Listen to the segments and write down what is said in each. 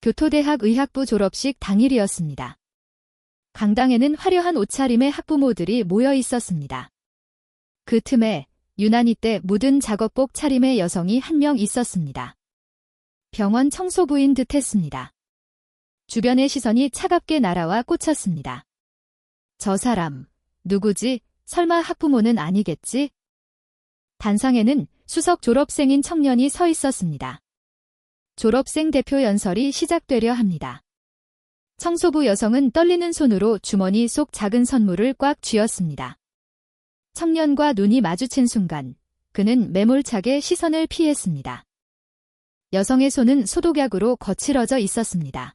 교토대학 의학부 졸업식 당일이었습니다. 강당에는 화려한 옷차림의 학부모들이 모여 있었습니다. 그 틈에 유난히 때 묻은 작업복 차림의 여성이 한 명 있었습니다. 병원 청소부인 듯 했습니다. 주변의 시선이 차갑게 날아와 꽂혔습니다. 저 사람, 누구지? 설마 학부모는 아니겠지? 단상에는 수석 졸업생인 청년이 서 있었습니다. 졸업생 대표 연설이 시작되려 합니다. 청소부 여성은 떨리는 손으로 주머니 속 작은 선물을 꽉 쥐었습니다. 청년과 눈이 마주친 순간 그는 매몰차게 시선을 피했습니다. 여성의 손은 소독약으로 거칠어져 있었습니다.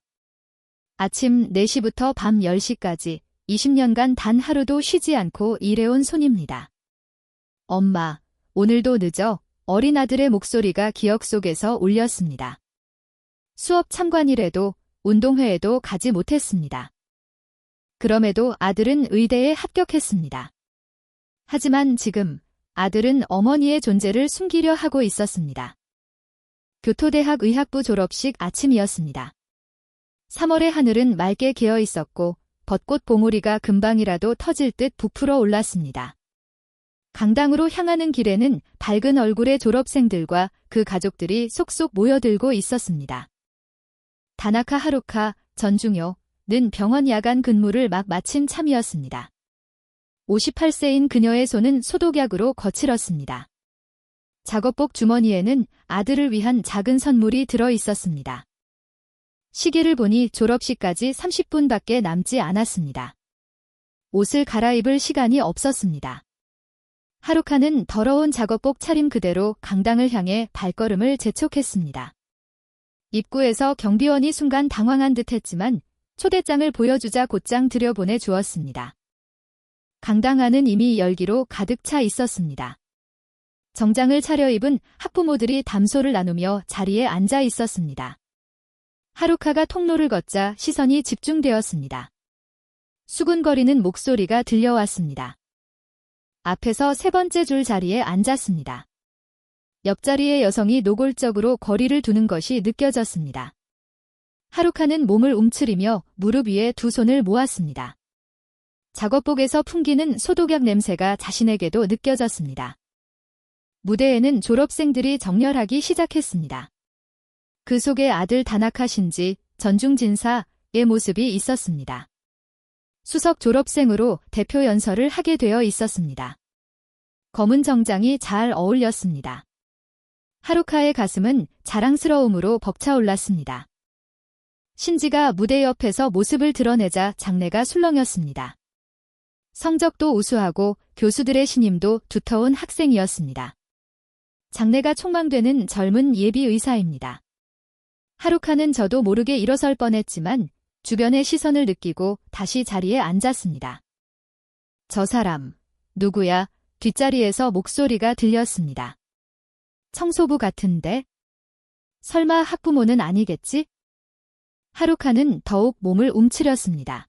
아침 4시부터 밤 10시까지 20년간 단 하루도 쉬지 않고 일해온 손입니다. 엄마, 오늘도 늦어. 어린 아들의 목소리가 기억 속에서 울렸습니다. 수업 참관일에도 운동회에도 가지 못했습니다. 그럼에도 아들은 의대에 합격했습니다. 하지만 지금 아들은 어머니의 존재를 숨기려 하고 있었습니다. 교토대학 의학부 졸업식 아침이었습니다. 3월의 하늘은 맑게 개어 있었고 벚꽃 봉우리가 금방이라도 터질 듯 부풀어 올랐습니다. 강당으로 향하는 길에는 밝은 얼굴의 졸업생들과 그 가족들이 속속 모여들고 있었습니다. 다나카 하루카, 전중요는 병원 야간 근무를 막 마친 참이었습니다. 58세인 그녀의 손은 소독약으로 거칠었습니다. 작업복 주머니에는 아들을 위한 작은 선물이 들어 있었습니다. 시계를 보니 졸업식까지 30분밖에 남지 않았습니다. 옷을 갈아입을 시간이 없었습니다. 하루카는 더러운 작업복 차림 그대로 강당을 향해 발걸음을 재촉했습니다. 입구에서 경비원이 순간 당황한 듯 했지만 초대장을 보여주자 곧장 들여보내 주었습니다. 강당 안은 이미 열기로 가득 차 있었습니다. 정장을 차려입은 학부모들이 담소를 나누며 자리에 앉아 있었습니다. 하루카가 통로를 걷자 시선이 집중되었습니다. 수군거리는 목소리가 들려왔습니다. 앞에서 3번째 줄 자리에 앉았습니다. 옆자리의 여성이 노골적으로 거리를 두는 것이 느껴졌습니다. 하루카는 몸을 움츠리며 무릎 위에 두 손을 모았습니다. 작업복에서 풍기는 소독약 냄새가 자신에게도 느껴졌습니다. 무대에는 졸업생들이 정렬하기 시작했습니다. 그 속에 아들 다나카 신지, 전중 진사의 모습이 있었습니다. 수석 졸업생으로 대표 연설을 하게 되어 있었습니다. 검은 정장이 잘 어울렸습니다. 하루카의 가슴은 자랑스러움으로 벅차올랐습니다. 신지가 무대 옆에서 모습을 드러내자 장내가 술렁였습니다. 성적도 우수하고 교수들의 신임도 두터운 학생이었습니다. 장내가 촉망되는 젊은 예비 의사입니다. 하루카는 저도 모르게 일어설 뻔했지만 주변의 시선을 느끼고 다시 자리에 앉았습니다. 저 사람, 누구야? 뒷자리에서 목소리가 들렸습니다. 청소부 같은데? 설마 학부모는 아니겠지? 하루카는 더욱 몸을 움츠렸습니다.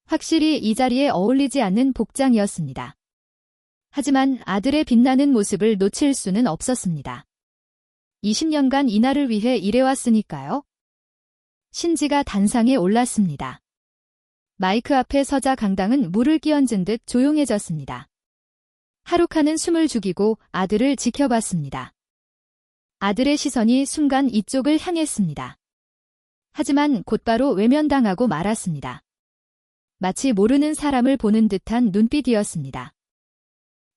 확실히 이 자리에 어울리지 않는 복장이었습니다. 하지만 아들의 빛나는 모습을 놓칠 수는 없었습니다. 20년간 이날을 위해 일해왔으니까요. 신지가 단상에 올랐습니다. 마이크 앞에 서자 강당은 물을 끼얹은 듯 조용해졌습니다. 하루카는 숨을 죽이고 아들을 지켜봤습니다. 아들의 시선이 순간 이쪽을 향했습니다. 하지만 곧바로 외면당하고 말았습니다. 마치 모르는 사람을 보는 듯한 눈빛이었습니다.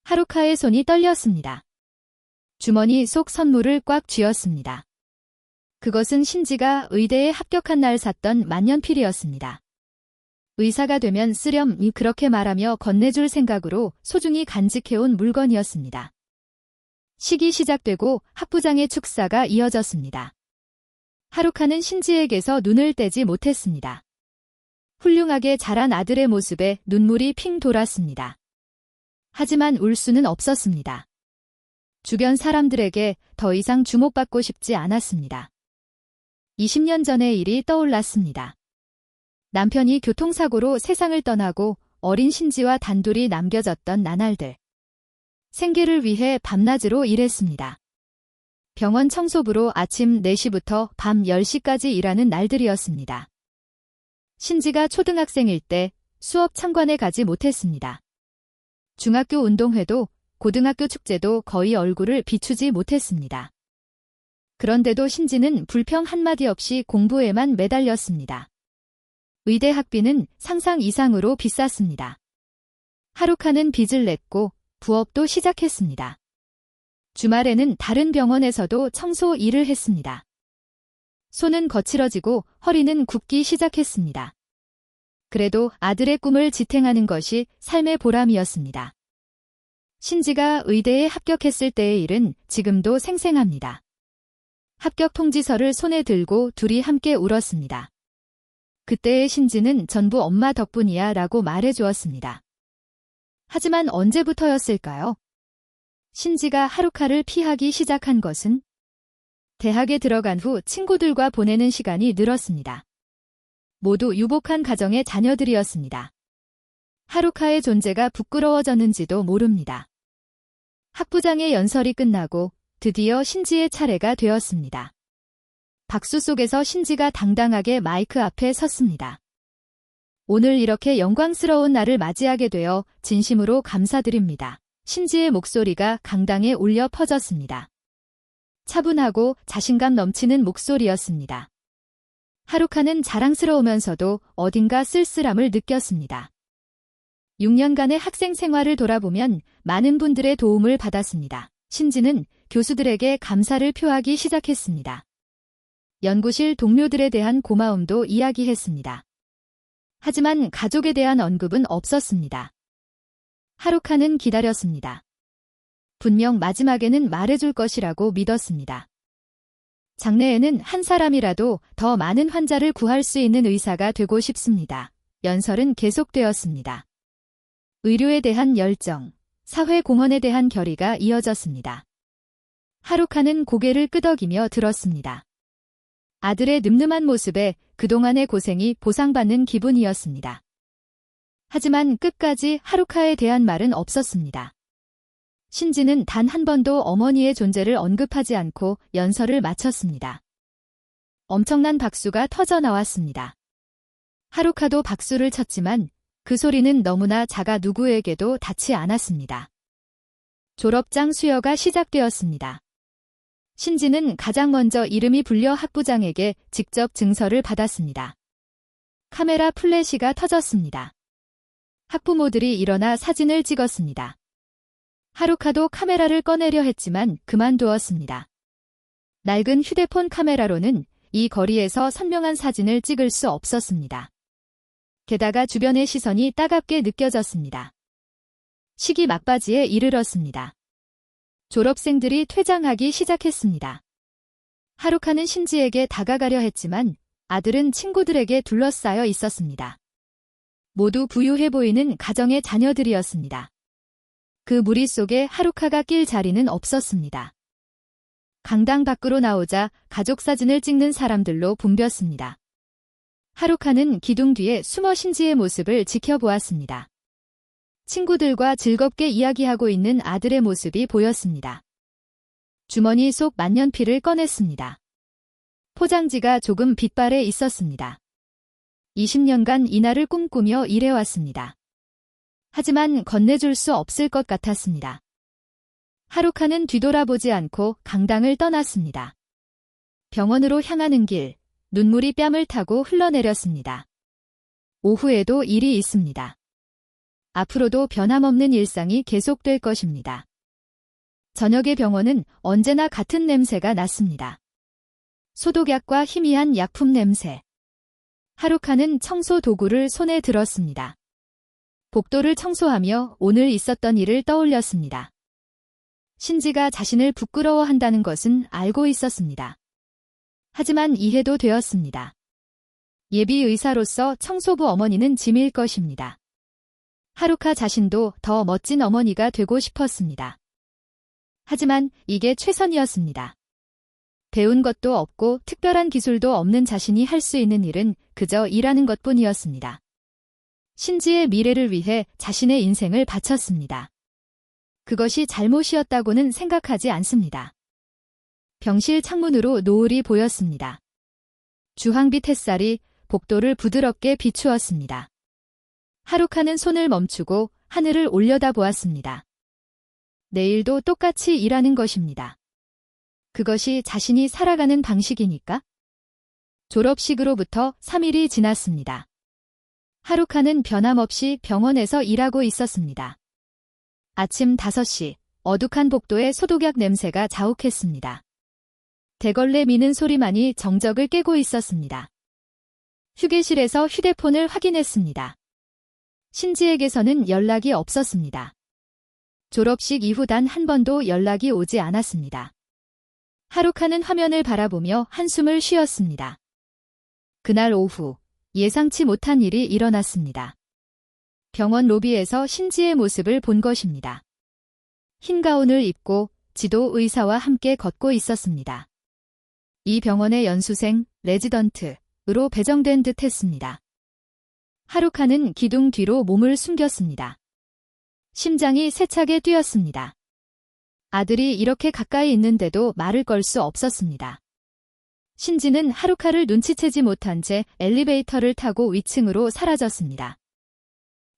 하루카의 손이 떨렸습니다. 주머니 속 선물을 꽉 쥐었습니다. 그것은 신지가 의대에 합격한 날 샀던 만년필이었습니다. 의사가 되면 쓰렴 그렇게 말하며 건네줄 생각으로 소중히 간직해온 물건이었습니다. 식이 시작되고 학부장의 축사가 이어졌습니다. 하루카는 신지에게서 눈을 떼지 못했습니다. 훌륭하게 자란 아들의 모습에 눈물이 핑 돌았습니다. 하지만 울 수는 없었습니다. 주변 사람들에게 더 이상 주목받고 싶지 않았습니다. 20년 전의 일이 떠올랐습니다. 남편이 교통사고로 세상을 떠나고 어린 신지와 단둘이 남겨졌던 나날들. 생계를 위해 밤낮으로 일했습니다. 병원 청소부로 아침 4시부터 밤 10시까지 일하는 날들이었습니다. 신지가 초등학생일 때 수업 참관에 가지 못했습니다. 중학교 운동회도 고등학교 축제도 거의 얼굴을 비추지 못했습니다. 그런데도 신지는 불평 한마디 없이 공부에만 매달렸습니다. 의대 학비는 상상 이상으로 비쌌습니다. 하루카는 빚을 냈고 부업도 시작했습니다. 주말에는 다른 병원에서도 청소 일을 했습니다. 손은 거칠어지고 허리는 굽기 시작했습니다. 그래도 아들의 꿈을 지탱하는 것이 삶의 보람이었습니다. 신지가 의대에 합격했을 때의 일은 지금도 생생합니다. 합격 통지서를 손에 들고 둘이 함께 울었습니다. 그때의 신지는 전부 엄마 덕분이야 라고 말해주었습니다. 하지만 언제부터였을까요? 신지가 하루카를 피하기 시작한 것은 대학에 들어간 후 친구들과 보내는 시간이 늘었습니다. 모두 유복한 가정의 자녀들이었습니다. 하루카의 존재가 부끄러워졌는지도 모릅니다. 학부장의 연설이 끝나고 드디어 신지의 차례가 되었습니다. 박수 속에서 신지가 당당하게 마이크 앞에 섰습니다. 오늘 이렇게 영광스러운 날을 맞이하게 되어 진심으로 감사드립니다. 신지의 목소리가 강당에 울려 퍼졌습니다. 차분하고 자신감 넘치는 목소리였습니다. 하루카는 자랑스러우면서도 어딘가 쓸쓸함을 느꼈습니다. 6년간의 학생 생활을 돌아보면 많은 분들의 도움을 받았습니다. 신지는 교수들에게 감사를 표하기 시작했습니다. 연구실 동료들에 대한 고마움도 이야기했습니다. 하지만 가족에 대한 언급은 없었습니다. 하루카는 기다렸습니다. 분명 마지막에는 말해줄 것이라고 믿었습니다. 장래에는 한 사람이라도 더 많은 환자를 구할 수 있는 의사가 되고 싶습니다. 연설은 계속되었습니다. 의료에 대한 열정, 사회공헌에 대한 결의가 이어졌습니다. 하루카는 고개를 끄덕이며 들었습니다. 아들의 늠름한 모습에 그동안의 고생이 보상받는 기분이었습니다. 하지만 끝까지 하루카에 대한 말은 없었습니다. 신지는 단 한 번도 어머니의 존재를 언급하지 않고 연설을 마쳤습니다. 엄청난 박수가 터져 나왔습니다. 하루카도 박수를 쳤지만 그 소리는 너무나 작아 누구에게도 닿지 않았습니다. 졸업장 수여가 시작되었습니다. 신지는 가장 먼저 이름이 불려 학부장에게 직접 증서를 받았습니다. 카메라 플래시가 터졌습니다. 학부모들이 일어나 사진을 찍었습니다. 하루카도 카메라를 꺼내려 했지만 그만두었습니다. 낡은 휴대폰 카메라로는 이 거리에서 선명한 사진을 찍을 수 없었습니다. 게다가 주변의 시선이 따갑게 느껴졌습니다. 시기 막바지에 이르렀습니다. 졸업생들이 퇴장하기 시작했습니다. 하루카는 신지에게 다가가려 했지만 아들은 친구들에게 둘러싸여 있었습니다. 모두 부유해 보이는 가정의 자녀들이었습니다. 그 무리 속에 하루카가 낄 자리는 없었습니다. 강당 밖으로 나오자 가족 사진을 찍는 사람들로 붐볐습니다. 하루카는 기둥 뒤에 숨어 신지의 모습을 지켜보았습니다. 친구들과 즐겁게 이야기하고 있는 아들의 모습이 보였습니다. 주머니 속 만년필을 꺼냈습니다. 포장지가 조금 빛발해 있었습니다. 20년간 이날을 꿈꾸며 일해왔습니다. 하지만 건네줄 수 없을 것 같았습니다. 하루카는 뒤돌아보지 않고 강당을 떠났습니다. 병원으로 향하는 길, 눈물이 뺨을 타고 흘러내렸습니다. 오후에도 일이 있습니다. 앞으로도 변함없는 일상이 계속될 것입니다. 저녁의 병원은 언제나 같은 냄새가 났습니다. 소독약과 희미한 약품 냄새. 하루카는 청소 도구를 손에 들었습니다. 복도를 청소하며 오늘 있었던 일을 떠올렸습니다. 신지가 자신을 부끄러워한다는 것은 알고 있었습니다. 하지만 이해도 되었습니다. 예비 의사로서 청소부 어머니는 짐일 것입니다. 하루카 자신도 더 멋진 어머니가 되고 싶었습니다. 하지만 이게 최선이었습니다. 배운 것도 없고 특별한 기술도 없는 자신이 할 수 있는 일은 그저 일하는 것뿐이었습니다. 신지의 미래를 위해 자신의 인생을 바쳤습니다. 그것이 잘못이었다고는 생각하지 않습니다. 병실 창문으로 노을이 보였습니다. 주황빛 햇살이 복도를 부드럽게 비추었습니다. 하루카는 손을 멈추고 하늘을 올려다보았습니다. 내일도 똑같이 일하는 것입니다. 그것이 자신이 살아가는 방식이니까? 졸업식으로부터 3일이 지났습니다. 하루카는 변함없이 병원에서 일하고 있었습니다. 아침 5시, 어둑한 복도에 소독약 냄새가 자욱했습니다. 대걸레 미는 소리만이 정적을 깨고 있었습니다. 휴게실에서 휴대폰을 확인했습니다. 신지에게서는 연락이 없었습니다. 졸업식 이후 단 한 번도 연락이 오지 않았습니다. 하루카는 화면을 바라보며 한숨을 쉬었습니다. 그날 오후, 예상치 못한 일이 일어났습니다. 병원 로비에서 신지의 모습을 본 것입니다. 흰 가운을 입고 지도 의사와 함께 걷고 있었습니다. 이 병원의 연수생, 레지던트로 배정된 듯 했습니다. 하루카는 기둥 뒤로 몸을 숨겼습니다. 심장이 세차게 뛰었습니다. 아들이 이렇게 가까이 있는데도 말을 걸 수 없었습니다. 신지는 하루카를 눈치채지 못한 채 엘리베이터를 타고 위층으로 사라졌습니다.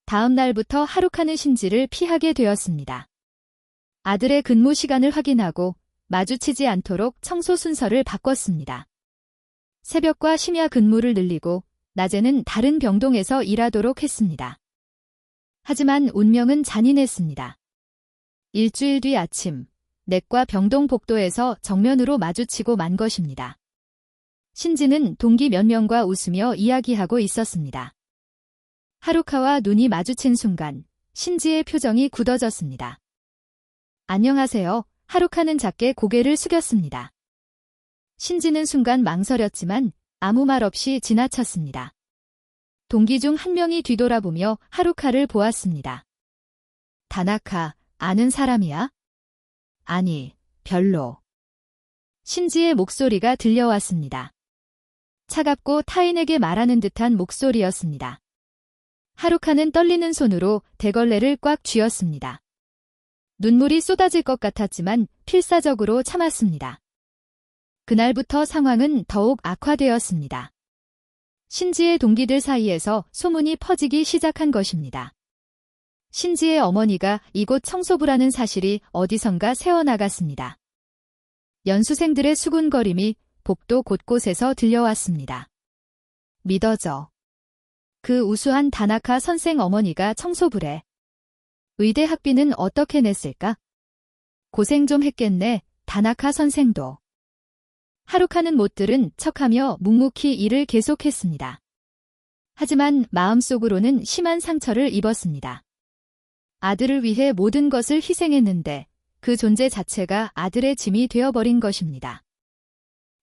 다음 날부터 하루카는 신지를 피하게 되었습니다. 아들의 근무 시간을 확인하고 마주치지 않도록 청소 순서를 바꿨습니다. 새벽과 심야 근무를 늘리고 낮에는 다른 병동에서 일하도록 했습니다. 하지만 운명은 잔인했습니다. 일주일 뒤 아침, 내과 병동 복도에서 정면으로 마주치고 만 것입니다. 신지는 동기 몇 명과 웃으며 이야기하고 있었습니다. 하루카와 눈이 마주친 순간 신지의 표정이 굳어졌습니다. 안녕하세요. 하루카는 작게 고개를 숙였습니다. 신지는 순간 망설였지만 아무 말 없이 지나쳤습니다. 동기 중 한 명이 뒤돌아보며 하루카를 보았습니다. 다나카, 아는 사람이야? 아니, 별로. 신지의 목소리가 들려왔습니다. 차갑고 타인에게 말하는 듯한 목소리였습니다. 하루카는 떨리는 손으로 대걸레를 꽉 쥐었습니다. 눈물이 쏟아질 것 같았지만 필사적으로 참았습니다. 그날부터 상황은 더욱 악화되었습니다. 신지의 동기들 사이에서 소문이 퍼지기 시작한 것입니다. 신지의 어머니가 이곳 청소부라는 사실이 어디선가 새어나갔습니다. 연수생들의 수군거림이 복도 곳곳에서 들려왔습니다. 믿어져. 그 우수한 다나카 선생 어머니가 청소부래. 의대 학비는 어떻게 냈을까? 고생 좀 했겠네, 다나카 선생도. 하루카는 못 들은 척하며 묵묵히 일을 계속했습니다. 하지만 마음속으로는 심한 상처를 입었습니다. 아들을 위해 모든 것을 희생했는데 그 존재 자체가 아들의 짐이 되어버린 것입니다.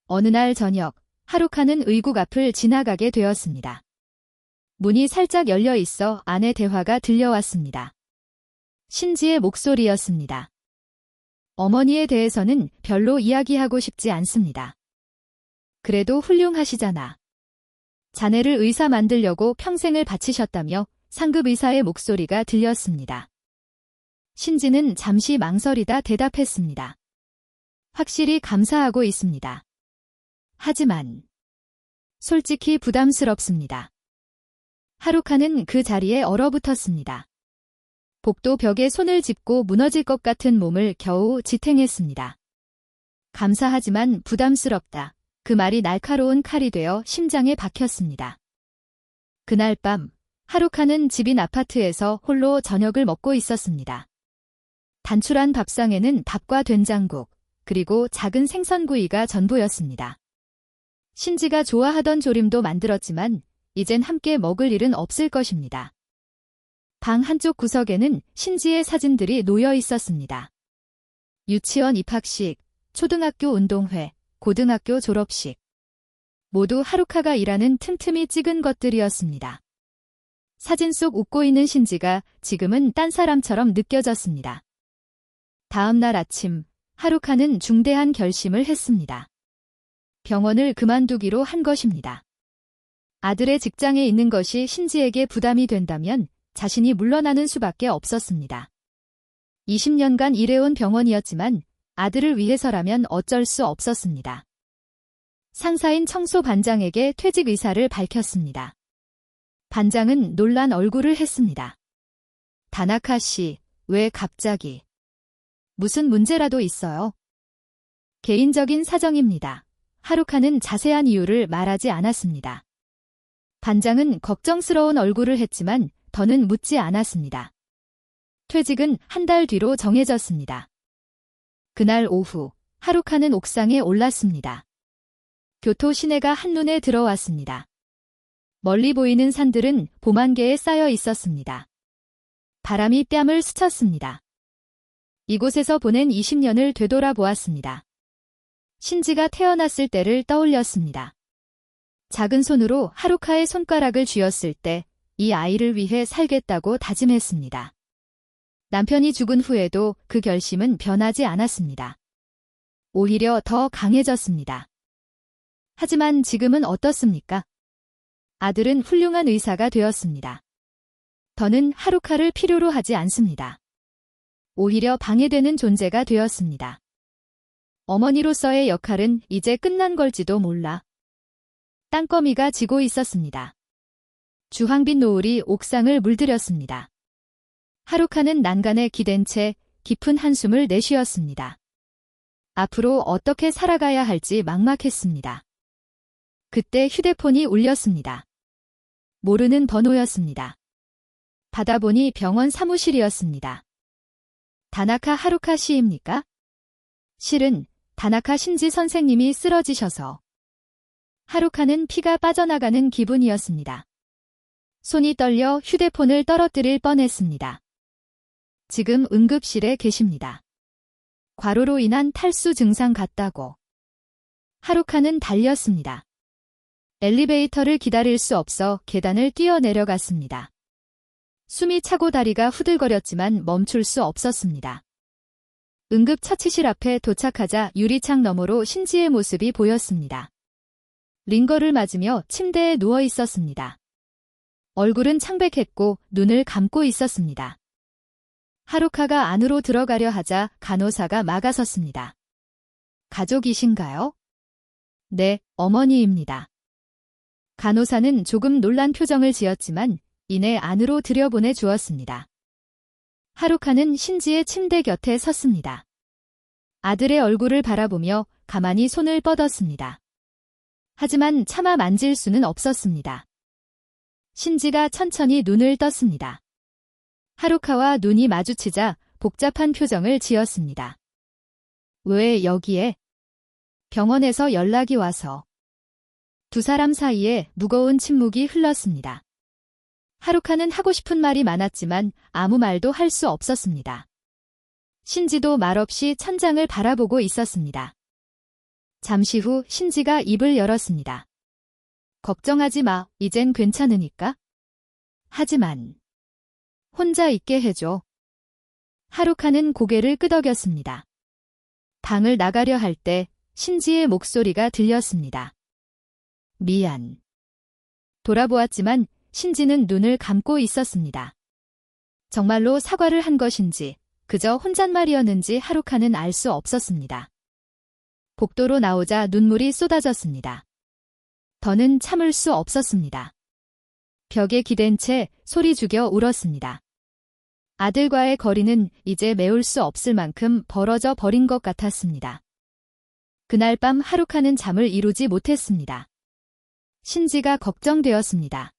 어느 날 저녁, 하루카는 의국 앞을 지나가게 되었습니다. 문이 살짝 열려 있어 안의 대화가 들려왔습니다. 신지의 목소리였습니다. 어머니에 대해서는 별로 이야기하고 싶지 않습니다. 그래도 훌륭하시잖아. 자네를 의사 만들려고 평생을 바치셨다며 상급 의사의 목소리가 들렸습니다. 신지는 잠시 망설이다 대답했습니다. 확실히 감사하고 있습니다. 하지만 솔직히 부담스럽습니다. 하루카는 그 자리에 얼어붙었습니다. 복도 벽에 손을 짚고 무너질 것 같은 몸을 겨우 지탱했습니다. 감사하지만 부담스럽다. 그 말이 날카로운 칼이 되어 심장에 박혔습니다. 그날 밤, 하루카는 집인 아파트에서 홀로 저녁을 먹고 있었습니다. 단출한 밥상에는 밥과 된장국, 그리고 작은 생선구이가 전부였습니다. 신지가 좋아하던 조림도 만들었지만 이젠 함께 먹을 일은 없을 것입니다. 방 한쪽 구석에는 신지의 사진들이 놓여 있었습니다. 유치원 입학식, 초등학교 운동회, 고등학교 졸업식. 모두 하루카가 일하는 틈틈이 찍은 것들이었습니다. 사진 속 웃고 있는 신지가 지금은 딴 사람처럼 느껴졌습니다. 다음 날 아침, 하루카는 중대한 결심을 했습니다. 병원을 그만두기로 한 것입니다. 아들의 직장에 있는 것이 신지에게 부담이 된다면 자신이 물러나는 수밖에 없었습니다. 20년간 일해온 병원이었지만 아들을 위해서라면 어쩔 수 없었습니다. 상사인 청소 반장에게 퇴직 의사를 밝혔습니다. 반장은 놀란 얼굴을 했습니다. 다나카 씨, 왜 갑자기? 무슨 문제라도 있어요? 개인적인 사정입니다. 하루카는 자세한 이유를 말하지 않았습니다. 반장은 걱정스러운 얼굴을 했지만 더는 묻지 않았습니다. 퇴직은 한 달 뒤로 정해졌습니다. 그날 오후, 하루카는 옥상에 올랐습니다. 교토 시내가 한눈에 들어왔습니다. 멀리 보이는 산들은 봄 안개에 쌓여 있었습니다. 바람이 뺨을 스쳤습니다. 이곳에서 보낸 20년을 되돌아보았습니다. 신지가 태어났을 때를 떠올렸습니다. 작은 손으로 하루카의 손가락을 쥐었을 때 이 아이를 위해 살겠다고 다짐했습니다. 남편이 죽은 후에도 그 결심은 변하지 않았습니다. 오히려 더 강해졌습니다. 하지만 지금은 어떻습니까? 아들은 훌륭한 의사가 되었습니다. 더는 하루카를 필요로 하지 않습니다. 오히려 방해되는 존재가 되었습니다. 어머니로서의 역할은 이제 끝난 걸지도 몰라. 땅거미가 지고 있었습니다. 주황빛 노을이 옥상을 물들였습니다. 하루카는 난간에 기댄 채 깊은 한숨을 내쉬었습니다. 앞으로 어떻게 살아가야 할지 막막했습니다. 그때 휴대폰이 울렸습니다. 모르는 번호였습니다. 받아보니 병원 사무실이었습니다. 다나카 하루카 씨입니까? 실은 다나카 신지 선생님이 쓰러지셔서. 하루카는 피가 빠져나가는 기분이었습니다. 손이 떨려 휴대폰을 떨어뜨릴 뻔했습니다. 지금 응급실에 계십니다. 과로로 인한 탈수 증상 같다고. 하루카는 달렸습니다. 엘리베이터를 기다릴 수 없어 계단을 뛰어내려갔습니다. 숨이 차고 다리가 후들거렸지만 멈출 수 없었습니다. 응급처치실 앞에 도착하자 유리창 너머로 신지의 모습이 보였습니다. 링거를 맞으며 침대에 누워 있었습니다. 얼굴은 창백했고 눈을 감고 있었습니다. 하루카가 안으로 들어가려 하자 간호사가 막아섰습니다. 가족이신가요? 네, 어머니입니다. 간호사는 조금 놀란 표정을 지었지만 이내 안으로 들여보내 주었습니다. 하루카는 신지의 침대 곁에 섰습니다. 아들의 얼굴을 바라보며 가만히 손을 뻗었습니다. 하지만 차마 만질 수는 없었습니다. 신지가 천천히 눈을 떴습니다. 하루카와 눈이 마주치자 복잡한 표정을 지었습니다. 왜 여기에? 병원에서 연락이 와서. 두 사람 사이에 무거운 침묵이 흘렀습니다. 하루카는 하고 싶은 말이 많았지만 아무 말도 할 수 없었습니다. 신지도 말없이 천장을 바라보고 있었습니다. 잠시 후 신지가 입을 열었습니다. 걱정하지 마, 이젠 괜찮으니까. 하지만 혼자 있게 해줘. 하루카는 고개를 끄덕였습니다. 방을 나가려 할 때 신지의 목소리가 들렸습니다. 미안. 돌아보았지만 신지는 눈을 감고 있었습니다. 정말로 사과를 한 것인지 그저 혼잣말이었는지 하루카는 알 수 없었습니다. 복도로 나오자 눈물이 쏟아졌습니다. 더는 참을 수 없었습니다. 벽에 기댄 채 소리 죽여 울었습니다. 아들과의 거리는 이제 메울 수 없을 만큼 벌어져 버린 것 같았습니다. 그날 밤 하루카는 잠을 이루지 못했습니다. 신지가 걱정되었습니다.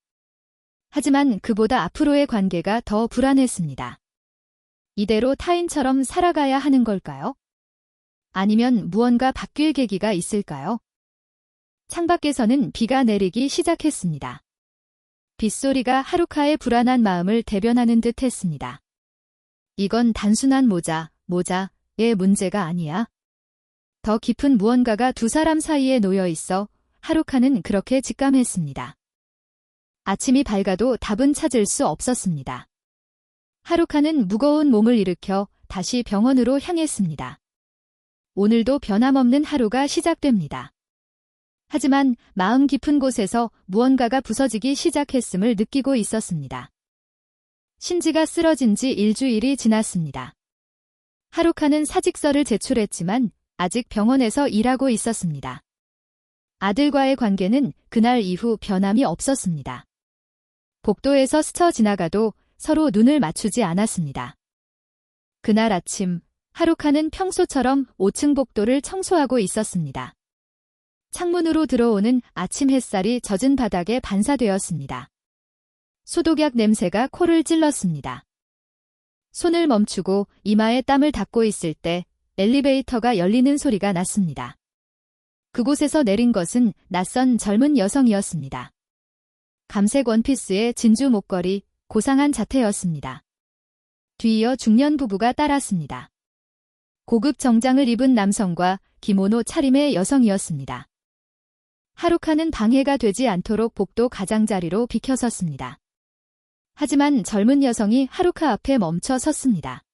하지만 그보다 앞으로의 관계가 더 불안했습니다. 이대로 타인처럼 살아가야 하는 걸까요? 아니면 무언가 바뀔 계기가 있을까요? 창밖에서는 비가 내리기 시작했습니다. 빗소리가 하루카의 불안한 마음을 대변하는 듯 했습니다. 이건 단순한 모자의 문제가 아니야. 더 깊은 무언가가 두 사람 사이에 놓여 있어 하루카는 그렇게 직감했습니다. 아침이 밝아도 답은 찾을 수 없었습니다. 하루카는 무거운 몸을 일으켜 다시 병원으로 향했습니다. 오늘도 변함없는 하루가 시작됩니다. 하지만 마음 깊은 곳에서 무언가가 부서지기 시작했음을 느끼고 있었습니다. 신지가 쓰러진 지 일주일이 지났습니다. 하루카는 사직서를 제출했지만 아직 병원에서 일하고 있었습니다. 아들과의 관계는 그날 이후 변함이 없었습니다. 복도에서 스쳐 지나가도 서로 눈을 맞추지 않았습니다. 그날 아침, 하루카는 평소처럼 5층 복도를 청소하고 있었습니다. 창문으로 들어오는 아침 햇살이 젖은 바닥에 반사되었습니다. 소독약 냄새가 코를 찔렀습니다. 손을 멈추고 이마에 땀을 닦고 있을 때 엘리베이터가 열리는 소리가 났습니다. 그곳에서 내린 것은 낯선 젊은 여성이었습니다. 감색 원피스에 진주 목걸이, 고상한 자태였습니다. 뒤이어 중년 부부가 따랐습니다. 고급 정장을 입은 남성과 기모노 차림의 여성이었습니다. 하루카는 방해가 되지 않도록 복도 가장자리로 비켜섰습니다. 하지만 젊은 여성이 하루카 앞에 멈춰 섰습니다.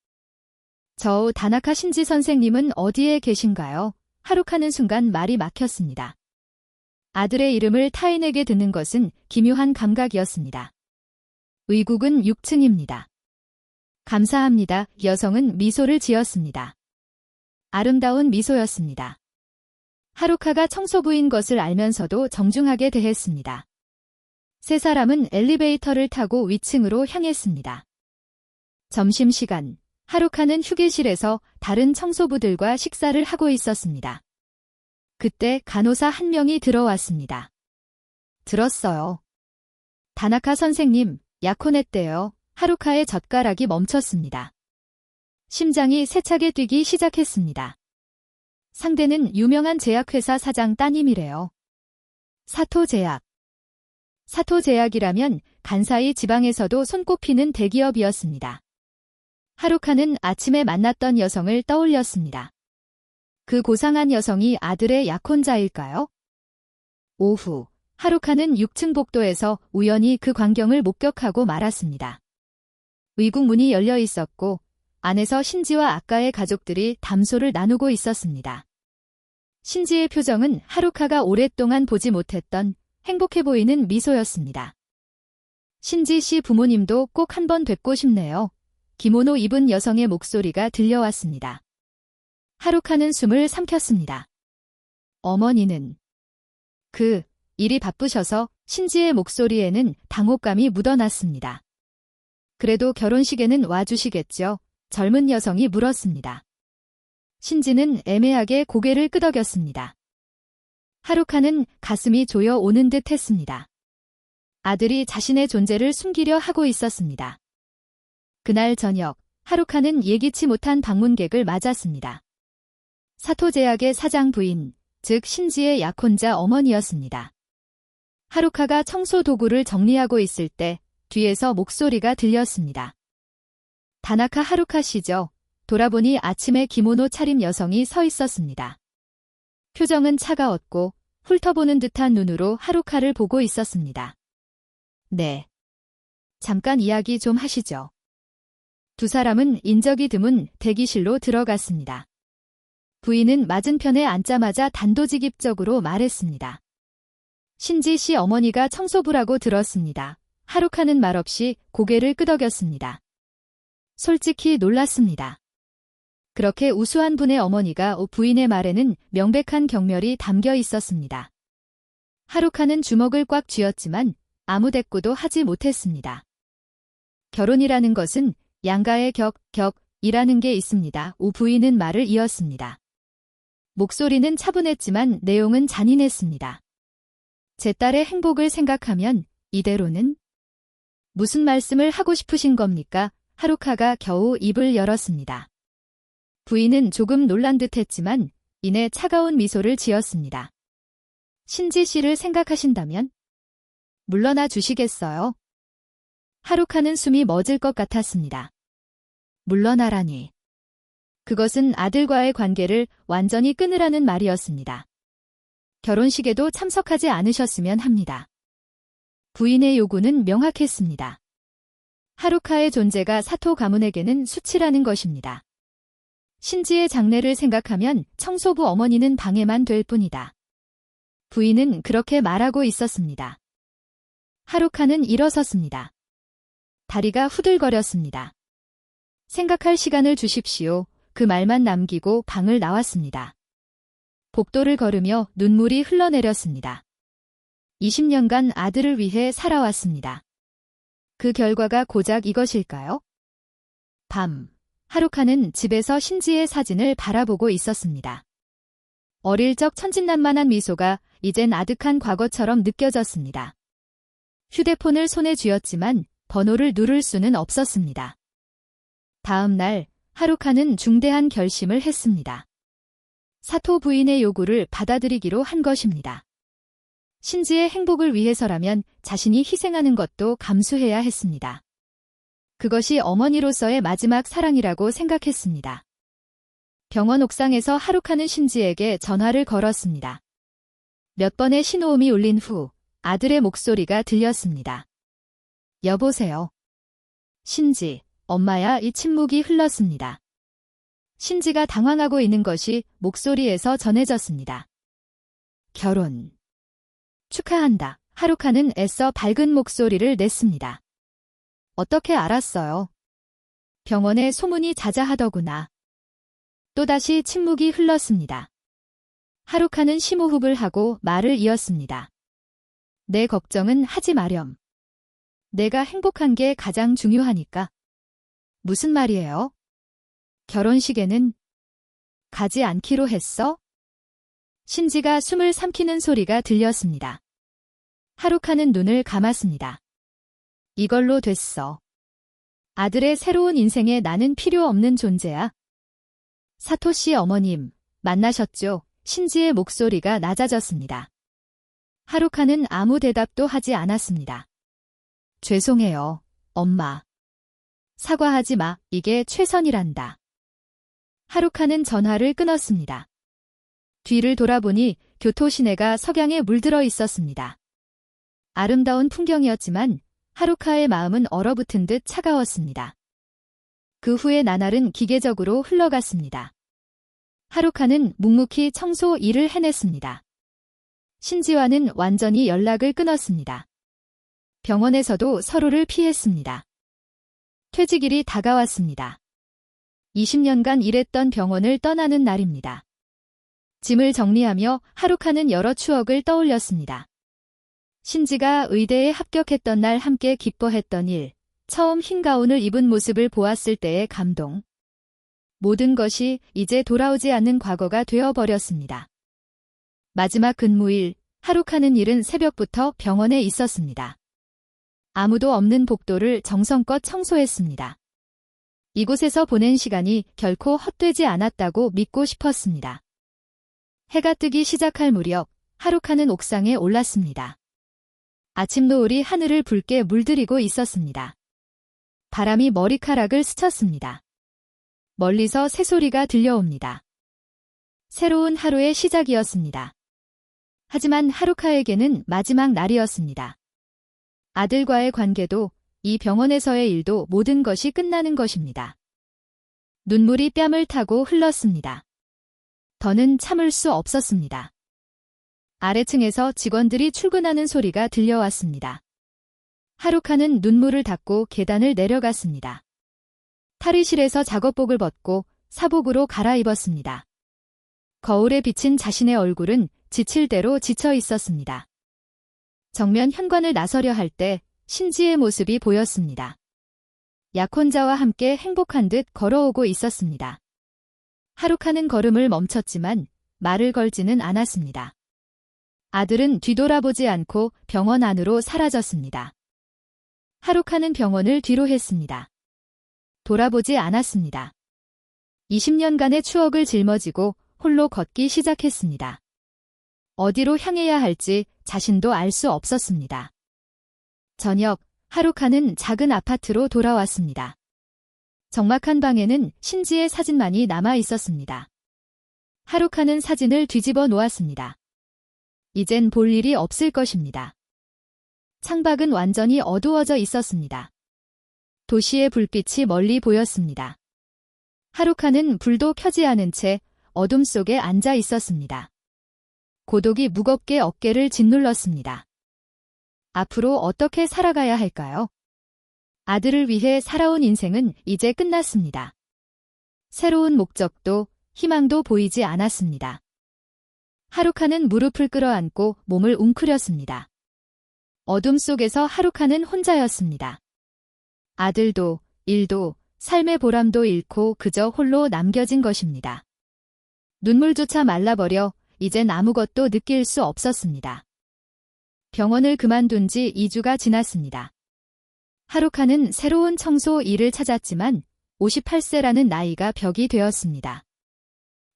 저 다나카 신지 선생님은 어디에 계신가요? 하루카는 순간 말이 막혔습니다. 아들의 이름을 타인에게 듣는 것은 기묘한 감각이었습니다. 의국은 6층입니다. 감사합니다. 여성은 미소를 지었습니다. 아름다운 미소였습니다. 하루카가 청소부인 것을 알면서도 정중하게 대했습니다. 세 사람은 엘리베이터를 타고 위층으로 향했습니다. 점심시간, 하루카는 휴게실에서 다른 청소부들과 식사를 하고 있었습니다. 그때 간호사 한 명이 들어왔습니다. 들었어요. 다나카 선생님, 약혼했대요. 하루카의 젓가락이 멈췄습니다. 심장이 세차게 뛰기 시작했습니다. 상대는 유명한 제약회사 사장 따님이래요. 사토제약. 사토제약이라면 간사이 지방에서도 손꼽히는 대기업이었습니다. 하루카는 아침에 만났던 여성을 떠올렸습니다. 그 고상한 여성이 아들의 약혼자일까요? 오후, 하루카는 6층 복도에서 우연히 그 광경을 목격하고 말았습니다. 의국 문이 열려 있었고 안에서 신지와 아까의 가족들이 담소를 나누고 있었습니다. 신지의 표정은 하루카가 오랫동안 보지 못했던 행복해 보이는 미소였습니다. 신지 씨 부모님도 꼭 한번 뵙고 싶네요. 기모노 입은 여성의 목소리가 들려왔습니다. 하루카는 숨을 삼켰습니다. 어머니는 일이 바쁘셔서 신지의 목소리에는 당혹감이 묻어났습니다. 그래도 결혼식에는 와주시겠죠? 젊은 여성이 물었습니다. 신지는 애매하게 고개를 끄덕였습니다. 하루카는 가슴이 조여 오는 듯 했습니다. 아들이 자신의 존재를 숨기려 하고 있었습니다. 그날 저녁, 하루카는 예기치 못한 방문객을 맞았습니다. 사토제약의 사장 부인, 즉 신지의 약혼자 어머니였습니다. 하루카가 청소 도구를 정리하고 있을 때 뒤에서 목소리가 들렸습니다. 다나카 하루카 씨죠? 돌아보니 아침에 기모노 차림 여성이 서 있었습니다. 표정은 차가웠고 훑어보는 듯한 눈으로 하루카를 보고 있었습니다. 네. 잠깐 이야기 좀 하시죠. 두 사람은 인적이 드문 대기실로 들어갔습니다. 부인은 맞은편에 앉자마자 단도직입적으로 말했습니다. 신지 씨 어머니가 청소부라고 들었습니다. 하루카는 말없이 고개를 끄덕였습니다. 솔직히 놀랐습니다. 그렇게 우수한 분의 어머니가 부인의 말에는 명백한 경멸이 담겨 있었습니다. 하루카는 주먹을 꽉 쥐었지만 아무 대꾸도 하지 못했습니다. 결혼이라는 것은 양가의 격이라는 게 있습니다. 부인은 말을 이었습니다. 목소리는 차분했지만 내용은 잔인했습니다. 제 딸의 행복을 생각하면 이대로는? 무슨 말씀을 하고 싶으신 겁니까? 하루카가 겨우 입을 열었습니다. 부인은 조금 놀란 듯 했지만 이내 차가운 미소를 지었습니다. 신지 씨를 생각하신다면? 물러나 주시겠어요? 하루카는 숨이 멎을 것 같았습니다. 물러나라니. 그것은 아들과의 관계를 완전히 끊으라는 말이었습니다. 결혼식에도 참석하지 않으셨으면 합니다. 부인의 요구는 명확했습니다. 하루카의 존재가 사토 가문에게는 수치라는 것입니다. 신지의 장래를 생각하면 청소부 어머니는 방해만 될 뿐이다. 부인은 그렇게 말하고 있었습니다. 하루카는 일어섰습니다. 다리가 후들거렸습니다. 생각할 시간을 주십시오. 그 말만 남기고 방을 나왔습니다. 복도를 걸으며 눈물이 흘러내렸습니다. 20년간 아들을 위해 살아왔습니다. 그 결과가 고작 이것일까요? 밤, 하루카는 집에서 신지의 사진을 바라보고 있었습니다. 어릴 적 천진난만한 미소가 이젠 아득한 과거처럼 느껴졌습니다. 휴대폰을 손에 쥐었지만 번호를 누를 수는 없었습니다. 다음 날, 하루카는 중대한 결심을 했습니다. 사토 부인의 요구를 받아들이기로 한 것입니다. 신지의 행복을 위해서라면 자신이 희생하는 것도 감수해야 했습니다. 그것이 어머니로서의 마지막 사랑이라고 생각했습니다. 병원 옥상에서 하루카는 신지에게 전화를 걸었습니다. 몇 번의 신호음이 울린 후 아들의 목소리가 들렸습니다. 여보세요. 신지, 엄마야. 이 침묵이 흘렀습니다. 신지가 당황하고 있는 것이 목소리에서 전해졌습니다. 결혼. 축하한다. 하루카는 애써 밝은 목소리를 냈습니다. 어떻게 알았어요? 병원에 소문이 자자하더구나. 또다시 침묵이 흘렀습니다. 하루카는 심호흡을 하고 말을 이었습니다. 내 걱정은 하지 마렴. 내가 행복한 게 가장 중요하니까. 무슨 말이에요? 결혼식에는 가지 않기로 했어? 신지가 숨을 삼키는 소리가 들렸습니다. 하루카는 눈을 감았습니다. 이걸로 됐어. 아들의 새로운 인생에 나는 필요 없는 존재야. 사토씨 어머님, 만나셨죠? 신지의 목소리가 낮아졌습니다. 하루카는 아무 대답도 하지 않았습니다. 죄송해요, 엄마. 사과하지 마, 이게 최선이란다. 하루카는 전화를 끊었습니다. 뒤를 돌아보니 교토 시내가 석양에 물들어 있었습니다. 아름다운 풍경이었지만 하루카의 마음은 얼어붙은 듯 차가웠습니다. 그 후에 나날은 기계적으로 흘러갔습니다. 하루카는 묵묵히 청소 일을 해냈습니다. 신지와는 완전히 연락을 끊었습니다. 병원에서도 서로를 피했습니다. 퇴직일이 다가왔습니다. 20년간 일했던 병원을 떠나는 날입니다. 짐을 정리하며 하루카는 여러 추억을 떠올렸습니다. 신지가 의대에 합격했던 날 함께 기뻐했던 일, 처음 흰 가운을 입은 모습을 보았을 때의 감동. 모든 것이 이제 돌아오지 않는 과거가 되어버렸습니다. 마지막 근무일, 하루카는 이른 새벽부터 병원에 있었습니다. 아무도 없는 복도를 정성껏 청소했습니다. 이곳에서 보낸 시간이 결코 헛되지 않았다고 믿고 싶었습니다. 해가 뜨기 시작할 무렵, 하루카는 옥상에 올랐습니다. 아침 노을이 하늘을 붉게 물들이고 있었습니다. 바람이 머리카락을 스쳤습니다. 멀리서 새소리가 들려옵니다. 새로운 하루의 시작이었습니다. 하지만 하루카에게는 마지막 날이었습니다. 아들과의 관계도, 이 병원에서의 일도 모든 것이 끝나는 것입니다. 눈물이 뺨을 타고 흘렀습니다. 더는 참을 수 없었습니다. 아래층에서 직원들이 출근하는 소리가 들려왔습니다. 하루카는 눈물을 닦고 계단을 내려갔습니다. 탈의실에서 작업복을 벗고 사복으로 갈아입었습니다. 거울에 비친 자신의 얼굴은 지칠 대로 지쳐 있었습니다. 정면 현관을 나서려 할 때 신지의 모습이 보였습니다. 약혼자와 함께 행복한 듯 걸어오고 있었습니다. 하루카는 걸음을 멈췄지만 말을 걸지는 않았습니다. 아들은 뒤돌아보지 않고 병원 안으로 사라졌습니다. 하루카는 병원을 뒤로 했습니다. 돌아보지 않았습니다. 20년간의 추억을 짊어지고 홀로 걷기 시작했습니다. 어디로 향해야 할지 자신도 알 수 없었습니다. 저녁, 하루카는 작은 아파트로 돌아왔습니다. 적막한 방에는 신지의 사진만이 남아 있었습니다. 하루카는 사진을 뒤집어 놓았습니다. 이젠 볼 일이 없을 것입니다. 창밖은 완전히 어두워져 있었습니다. 도시의 불빛이 멀리 보였습니다. 하루카는 불도 켜지 않은 채 어둠 속에 앉아 있었습니다. 고독이 무겁게 어깨를 짓눌렀습니다. 앞으로 어떻게 살아가야 할까요? 아들을 위해 살아온 인생은 이제 끝났습니다. 새로운 목적도 희망도 보이지 않았습니다. 하루카는 무릎을 끌어안고 몸을 웅크렸습니다. 어둠 속에서 하루카는 혼자였습니다. 아들도, 일도, 삶의 보람도 잃고 그저 홀로 남겨진 것입니다. 눈물조차 말라버려 이젠 아무것도 느낄 수 없었습니다. 병원을 그만둔 지 2주가 지났습니다. 하루카는 새로운 청소 일을 찾았지만 58세라는 나이가 벽이 되었습니다.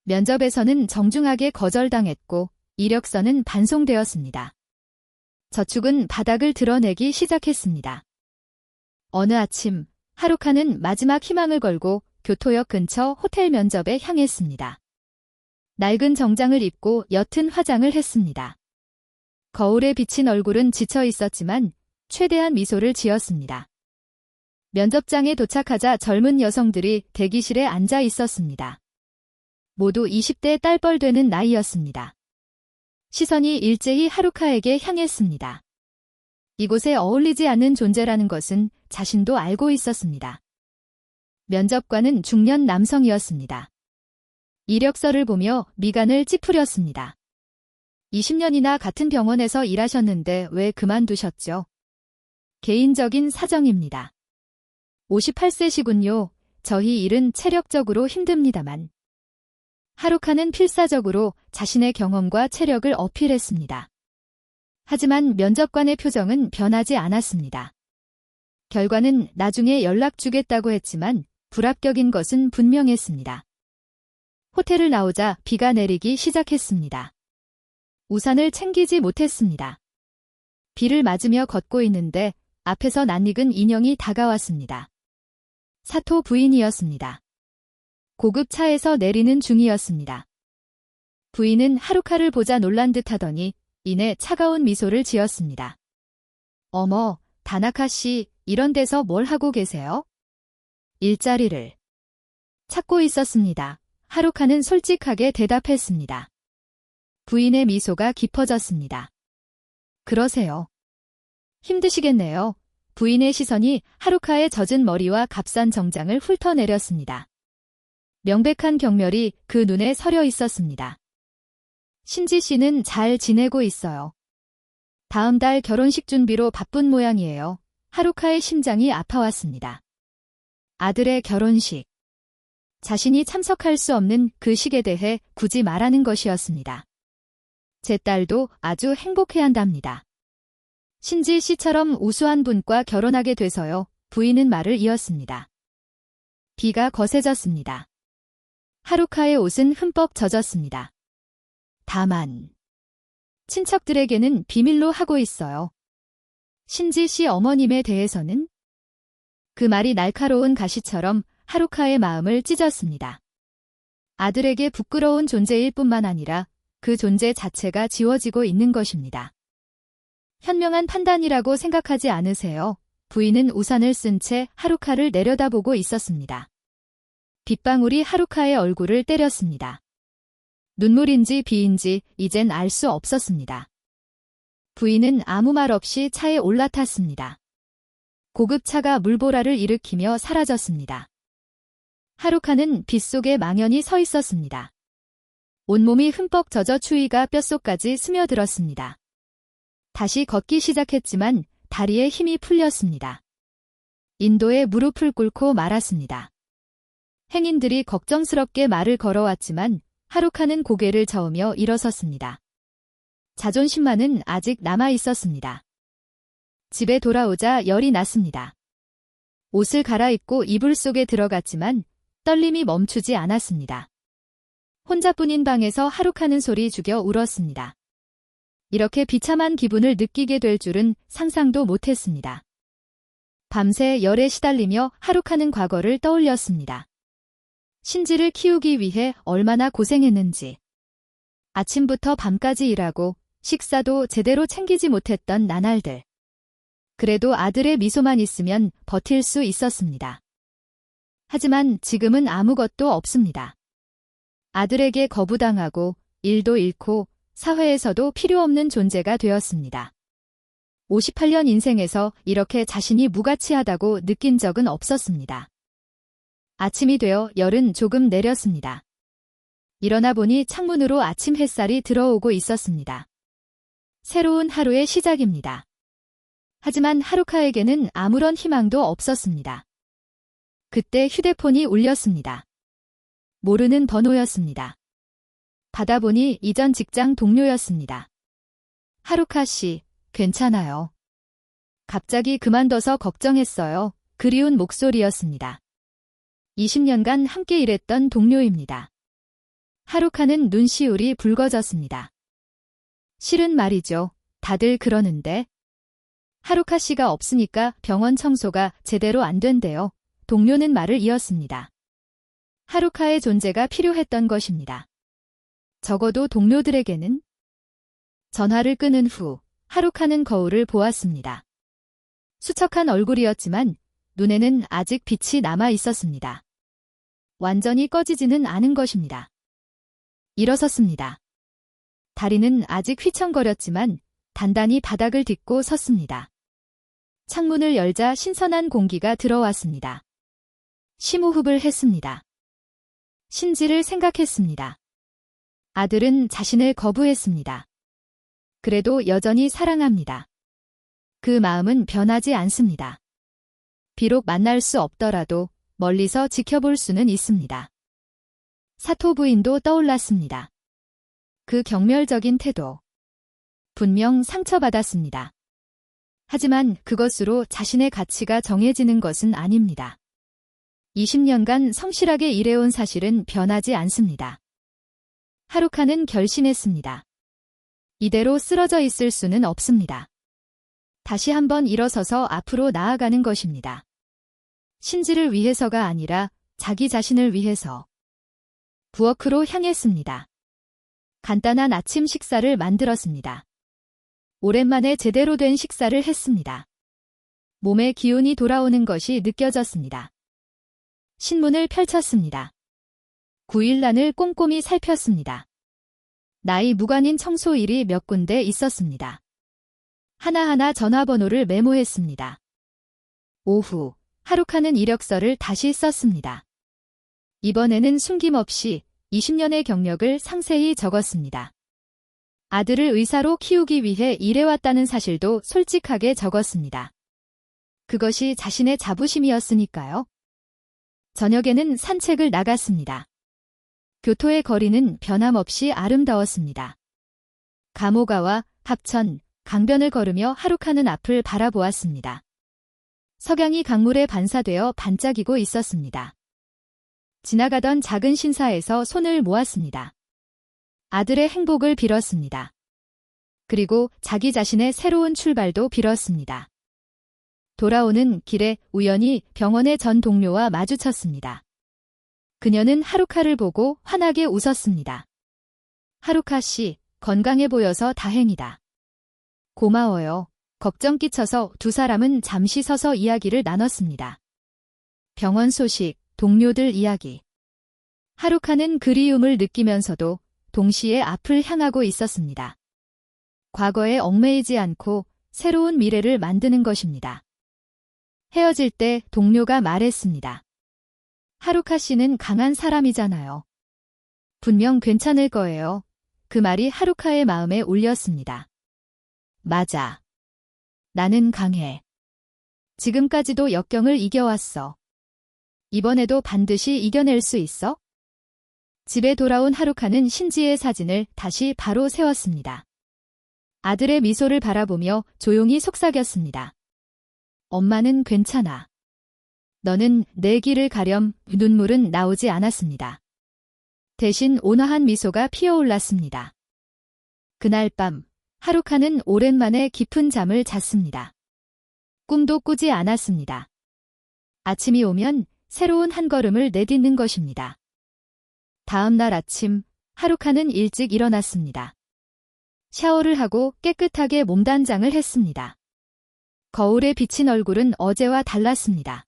면접에서는 정중하게 거절당했고 이력서는 반송되었습니다. 저축은 바닥을 드러내기 시작했습니다. 어느 아침 하루카는 마지막 희망을 걸고 교토역 근처 호텔 면접에 향했습니다. 낡은 정장을 입고 옅은 화장을 했습니다. 거울에 비친 얼굴은 지쳐 있었지만 최대한 미소를 지었습니다. 면접장에 도착하자 젊은 여성들이 대기실에 앉아 있었습니다. 모두 20대 딸뻘 되는 나이였습니다. 시선이 일제히 하루카에게 향했습니다. 이곳에 어울리지 않는 존재라는 것은 자신도 알고 있었습니다. 면접관은 중년 남성이었습니다. 이력서를 보며 미간을 찌푸렸습니다. 20년이나 같은 병원에서 일하셨는데 왜 그만두셨죠? 개인적인 사정입니다. 58세시군요. 저희 일은 체력적으로 힘듭니다만. 하루카는 필사적으로 자신의 경험과 체력을 어필했습니다. 하지만 면접관의 표정은 변하지 않았습니다. 결과는 나중에 연락 주겠다고 했지만 불합격인 것은 분명했습니다. 호텔을 나오자 비가 내리기 시작했습니다. 우산을 챙기지 못했습니다. 비를 맞으며 걷고 있는데 앞에서 낯익은 인형이 다가왔습니다. 사토 부인이었습니다. 고급 차에서 내리는 중이었습니다. 부인은 하루카를 보자 놀란 듯 하더니 이내 차가운 미소를 지었습니다. 어머, 다나카 씨, 이런 데서 뭘 하고 계세요? 일자리를 찾고 있었습니다. 하루카는 솔직하게 대답했습니다. 부인의 미소가 깊어졌습니다. 그러세요. 힘드시겠네요. 부인의 시선이 하루카의 젖은 머리와 값싼 정장을 훑어내렸습니다. 명백한 경멸이 그 눈에 서려 있었습니다. 신지 씨는 잘 지내고 있어요. 다음 달 결혼식 준비로 바쁜 모양이에요. 하루카의 심장이 아파왔습니다. 아들의 결혼식. 자신이 참석할 수 없는 그 식에 대해 굳이 말하는 것이었습니다. 제 딸도 아주 행복해한답니다. 신지 씨처럼 우수한 분과 결혼하게 돼서요. 부인은 말을 이었습니다. 비가 거세졌습니다. 하루카의 옷은 흠뻑 젖었습니다. 다만 친척들에게는 비밀로 하고 있어요. 신지 씨 어머님에 대해서는? 그 말이 날카로운 가시처럼 하루카의 마음을 찢었습니다. 아들에게 부끄러운 존재일 뿐만 아니라 그 존재 자체가 지워지고 있는 것입니다. 현명한 판단이라고 생각하지 않으세요? 부인은 우산을 쓴 채 하루카를 내려다보고 있었습니다. 빗방울이 하루카의 얼굴을 때렸습니다. 눈물인지 비인지 이젠 알 수 없었습니다. 부인은 아무 말 없이 차에 올라탔습니다. 고급차가 물보라를 일으키며 사라졌습니다. 하루카는 빗속에 망연히 서 있었습니다. 온몸이 흠뻑 젖어 추위가 뼛속까지 스며들었습니다. 다시 걷기 시작했지만 다리에 힘이 풀렸습니다. 인도에 무릎을 꿇고 말았습니다. 행인들이 걱정스럽게 말을 걸어왔지만 하루카는 고개를 저으며 일어섰습니다. 자존심만은 아직 남아 있었습니다. 집에 돌아오자 열이 났습니다. 옷을 갈아입고 이불 속에 들어갔지만 떨림이 멈추지 않았습니다. 혼자뿐인 방에서 하루카는 소리 죽여 울었습니다. 이렇게 비참한 기분을 느끼게 될 줄은 상상도 못했습니다. 밤새 열에 시달리며 하루카는 과거를 떠올렸습니다. 신지를 키우기 위해 얼마나 고생했는지. 아침부터 밤까지 일하고 식사도 제대로 챙기지 못했던 나날들. 그래도 아들의 미소만 있으면 버틸 수 있었습니다. 하지만 지금은 아무것도 없습니다. 아들에게 거부당하고 일도 잃고 사회에서도 필요 없는 존재가 되었습니다. 58년 인생에서 이렇게 자신이 무가치하다고 느낀 적은 없었습니다. 아침이 되어 열은 조금 내렸습니다. 일어나 보니 창문으로 아침 햇살이 들어오고 있었습니다. 새로운 하루의 시작입니다. 하지만 하루카에게는 아무런 희망도 없었습니다. 그때 휴대폰이 울렸습니다. 모르는 번호였습니다. 받아보니 이전 직장 동료였습니다. 하루카 씨, 괜찮아요. 갑자기 그만둬서 걱정했어요. 그리운 목소리였습니다. 20년간 함께 일했던 동료입니다. 하루카는 눈시울이 붉어졌습니다. 실은 말이죠. 다들 그러는데. 하루카 씨가 없으니까 병원 청소가 제대로 안 된대요. 동료는 말을 이었습니다. 하루카의 존재가 필요했던 것입니다. 적어도 동료들에게는. 전화를 끊은 후 하루카는 거울을 보았습니다. 수척한 얼굴이었지만 눈에는 아직 빛이 남아 있었습니다. 완전히 꺼지지는 않은 것입니다. 일어섰습니다. 다리는 아직 휘청거렸지만 단단히 바닥을 딛고 섰습니다. 창문을 열자 신선한 공기가 들어왔습니다. 심호흡을 했습니다. 신지를 생각했습니다. 아들은 자신을 거부했습니다. 그래도 여전히 사랑합니다. 그 마음은 변하지 않습니다. 비록 만날 수 없더라도 멀리서 지켜볼 수는 있습니다. 사토 부인도 떠올랐습니다. 그 경멸적인 태도. 분명 상처받았습니다. 하지만 그것으로 자신의 가치가 정해지는 것은 아닙니다. 20년간 성실하게 일해온 사실은 변하지 않습니다. 하루카는 결심했습니다. 이대로 쓰러져 있을 수는 없습니다. 다시 한번 일어서서 앞으로 나아가는 것입니다. 신지를 위해서가 아니라 자기 자신을 위해서. 부엌으로 향했습니다. 간단한 아침 식사를 만들었습니다. 오랜만에 제대로 된 식사를 했습니다. 몸에 기운이 돌아오는 것이 느껴졌습니다. 신문을 펼쳤습니다. 9일란을 꼼꼼히 살폈습니다. 나이 무관인 청소일이 몇 군데 있었습니다. 하나하나 전화번호를 메모했습니다. 오후, 하루카는 이력서를 다시 썼습니다. 이번에는 숨김없이 20년의 경력을 상세히 적었습니다. 아들을 의사로 키우기 위해 일해왔다는 사실도 솔직하게 적었습니다. 그것이 자신의 자부심이었으니까요. 저녁에는 산책을 나갔습니다. 교토의 거리는 변함없이 아름다웠습니다. 가모가와 합천, 강변을 걸으며 하루카는 앞을 바라보았습니다. 석양이 강물에 반사되어 반짝이고 있었습니다. 지나가던 작은 신사에서 손을 모았습니다. 아들의 행복을 빌었습니다. 그리고 자기 자신의 새로운 출발도 빌었습니다. 돌아오는 길에 우연히 병원의 전 동료와 마주쳤습니다. 그녀는 하루카를 보고 환하게 웃었습니다. 하루카 씨, 건강해 보여서 다행이다. 고마워요. 걱정 끼쳐서 두 사람은 잠시 서서 이야기를 나눴습니다. 병원 소식, 동료들 이야기. 하루카는 그리움을 느끼면서도 동시에 앞을 향하고 있었습니다. 과거에 얽매이지 않고 새로운 미래를 만드는 것입니다. 헤어질 때 동료가 말했습니다. 하루카 씨는 강한 사람이잖아요. 분명 괜찮을 거예요. 그 말이 하루카의 마음에 울렸습니다. 맞아. 나는 강해. 지금까지도 역경을 이겨왔어. 이번에도 반드시 이겨낼 수 있어? 집에 돌아온 하루카는 신지의 사진을 다시 바로 세웠습니다. 아들의 미소를 바라보며 조용히 속삭였습니다. 엄마는 괜찮아. 너는 내 길을 가렴. 눈물은 나오지 않았습니다. 대신 온화한 미소가 피어올랐습니다. 그날 밤 하루카는 오랜만에 깊은 잠을 잤습니다. 꿈도 꾸지 않았습니다. 아침이 오면 새로운 한 걸음을 내딛는 것입니다. 다음 날 아침 하루카는 일찍 일어났습니다. 샤워를 하고 깨끗하게 몸단장을 했습니다. 거울에 비친 얼굴은 어제와 달랐습니다.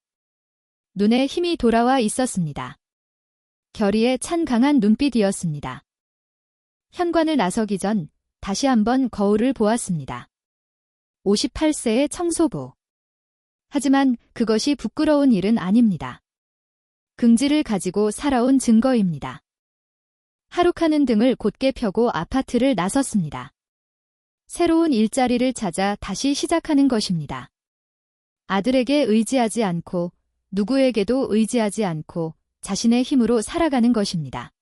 눈에 힘이 돌아와 있었습니다. 결의에 찬 강한 눈빛이었습니다. 현관을 나서기 전 다시 한번 거울을 보았습니다. 58세의 청소부. 하지만 그것이 부끄러운 일은 아닙니다. 긍지를 가지고 살아온 증거입니다. 하루카는 등을 곧게 펴고 아파트를 나섰습니다. 새로운 일자리를 찾아 다시 시작하는 것입니다. 아들에게 의지하지 않고 누구에게도 의지하지 않고 자신의 힘으로 살아가는 것입니다.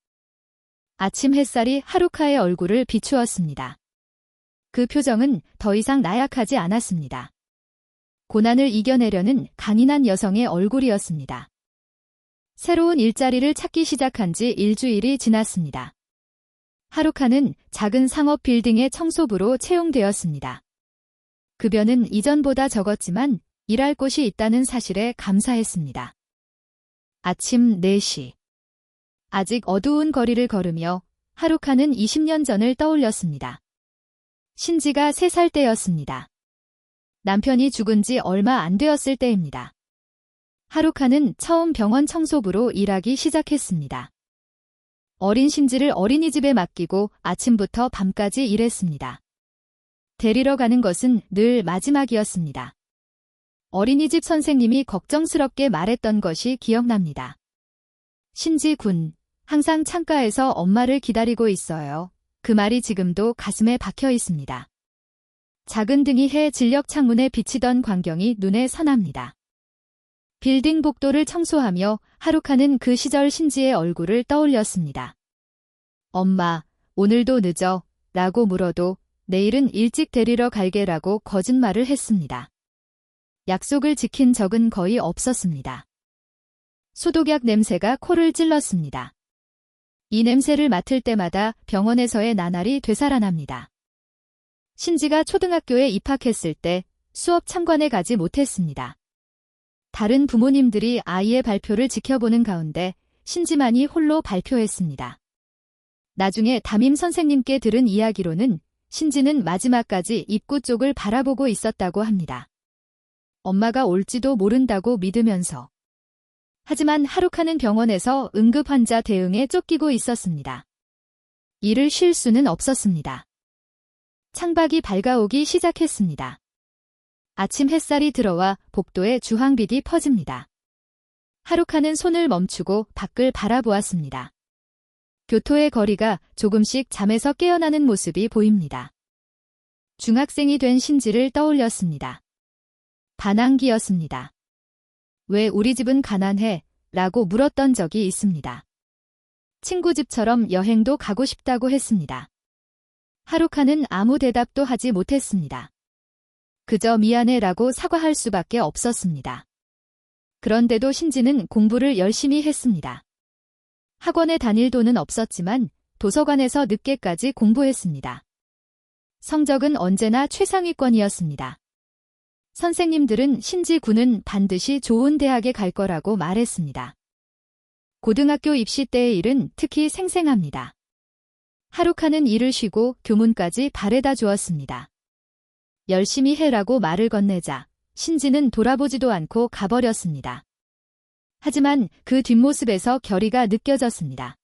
아침 햇살이 하루카의 얼굴을 비추었습니다. 그 표정은 더 이상 나약하지 않았습니다. 고난을 이겨내려는 강인한 여성의 얼굴이었습니다. 새로운 일자리를 찾기 시작한 지 일주일이 지났습니다. 하루카는 작은 상업 빌딩의 청소부로 채용되었습니다. 급여는 이전보다 적었지만 일할 곳이 있다는 사실에 감사했습니다. 아침 4시. 아직 어두운 거리를 걸으며 하루카는 20년 전을 떠올렸습니다. 신지가 3살 때였습니다. 남편이 죽은 지 얼마 안 되었을 때입니다. 하루카는 처음 병원 청소부로 일하기 시작했습니다. 어린 신지를 어린이집에 맡기고 아침부터 밤까지 일했습니다. 데리러 가는 것은 늘 마지막이었습니다. 어린이집 선생님이 걱정스럽게 말했던 것이 기억납니다. 신지 군, 항상 창가에서 엄마를 기다리고 있어요. 그 말이 지금도 가슴에 박혀 있습니다. 작은 등이 해 진력 창문에 비치던 광경이 눈에 선합니다. 빌딩 복도를 청소하며 하루카는 그 시절 신지의 얼굴을 떠올렸습니다. 엄마, 오늘도 늦어? 라고 물어도 내일은 일찍 데리러 갈게라고 거짓말을 했습니다. 약속을 지킨 적은 거의 없었습니다. 소독약 냄새가 코를 찔렀습니다. 이 냄새를 맡을 때마다 병원에서의 나날이 되살아납니다. 신지가 초등학교에 입학했을 때 수업 참관에 가지 못했습니다. 다른 부모님들이 아이의 발표를 지켜보는 가운데 신지만이 홀로 발표했습니다. 나중에 담임 선생님께 들은 이야기로는 신지는 마지막까지 입구 쪽을 바라보고 있었다고 합니다. 엄마가 올지도 모른다고 믿으면서. 하지만 하루카는 병원에서 응급 환자 대응에 쫓기고 있었습니다. 일을 쉴 수는 없었습니다. 창밖이 밝아오기 시작했습니다. 아침 햇살이 들어와 복도에 주황빛이 퍼집니다. 하루카는 손을 멈추고 밖을 바라보았습니다. 교토의 거리가 조금씩 잠에서 깨어나는 모습이 보입니다. 중학생이 된 신지를 떠올렸습니다. 반항기였습니다. 왜 우리 집은 가난해? 라고 물었던 적이 있습니다. 친구 집처럼 여행도 가고 싶다고 했습니다. 하루카는 아무 대답도 하지 못했습니다. 그저 미안해 라고 사과할 수밖에 없었습니다. 그런데도 신지는 공부를 열심히 했습니다. 학원에 다닐 돈은 없었지만 도서관에서 늦게까지 공부했습니다. 성적은 언제나 최상위권이었습니다. 선생님들은 신지 군은 반드시 좋은 대학에 갈 거라고 말했습니다. 고등학교 입시 때의 일은 특히 생생합니다. 하루카는 일을 쉬고 교문까지 바래다 주었습니다. 열심히 해라고 말을 건네자 신지는 돌아보지도 않고 가버렸습니다. 하지만 그 뒷모습에서 결의가 느껴졌습니다.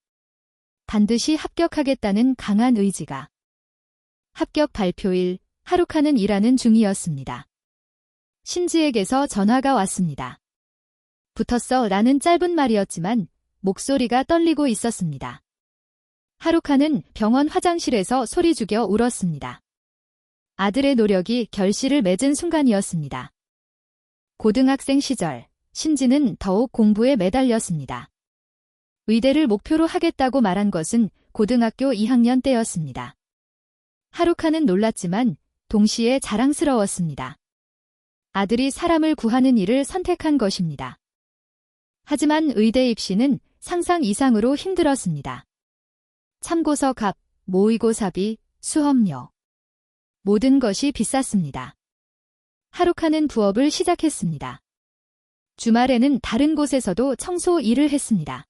반드시 합격하겠다는 강한 의지가. 합격 발표일, 하루카는 일하는 중이었습니다. 신지에게서 전화가 왔습니다. 붙었어 라는 짧은 말이었지만 목소리가 떨리고 있었습니다. 하루카는 병원 화장실에서 소리 죽여 울었습니다. 아들의 노력이 결실을 맺은 순간이었습니다. 고등학생 시절, 신지는 더욱 공부에 매달렸습니다. 의대를 목표로 하겠다고 말한 것은 고등학교 2학년 때였습니다. 하루카는 놀랐지만 동시에 자랑스러웠습니다. 아들이 사람을 구하는 일을 선택한 것입니다. 하지만 의대 입시는 상상 이상으로 힘들었습니다. 참고서 값, 모의고사비, 수업료. 모든 것이 비쌌습니다. 하루카는 부업을 시작했습니다. 주말에는 다른 곳에서도 청소 일을 했습니다.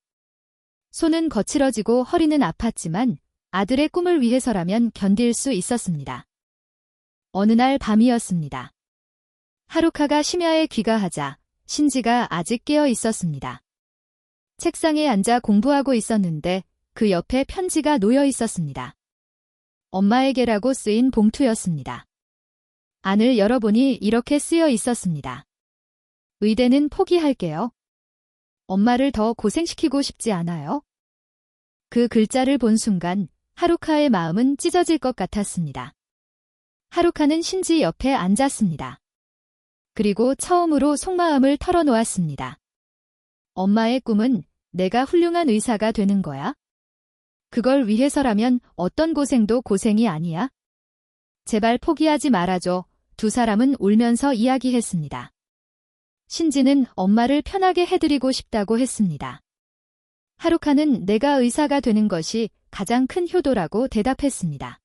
손은 거칠어지고 허리는 아팠지만 아들의 꿈을 위해서라면 견딜 수 있었습니다. 어느 날 밤이었습니다. 하루카가 심야에 귀가하자 신지가 아직 깨어 있었습니다. 책상에 앉아 공부하고 있었는데 그 옆에 편지가 놓여 있었습니다. 엄마에게라고 쓰인 봉투였습니다. 안을 열어보니 이렇게 쓰여 있었습니다. 의대는 포기할게요. 엄마를 더 고생시키고 싶지 않아요? 그 글자를 본 순간 하루카의 마음은 찢어질 것 같았습니다. 하루카는 신지 옆에 앉았습니다. 그리고 처음으로 속마음을 털어놓았습니다. 엄마의 꿈은 내가 훌륭한 의사가 되는 거야? 그걸 위해서라면 어떤 고생도 고생이 아니야? 제발 포기하지 말아줘. 두 사람은 울면서 이야기했습니다. 신지는 엄마를 편하게 해드리고 싶다고 했습니다. 하루카는 내가 의사가 되는 것이 가장 큰 효도라고 대답했습니다.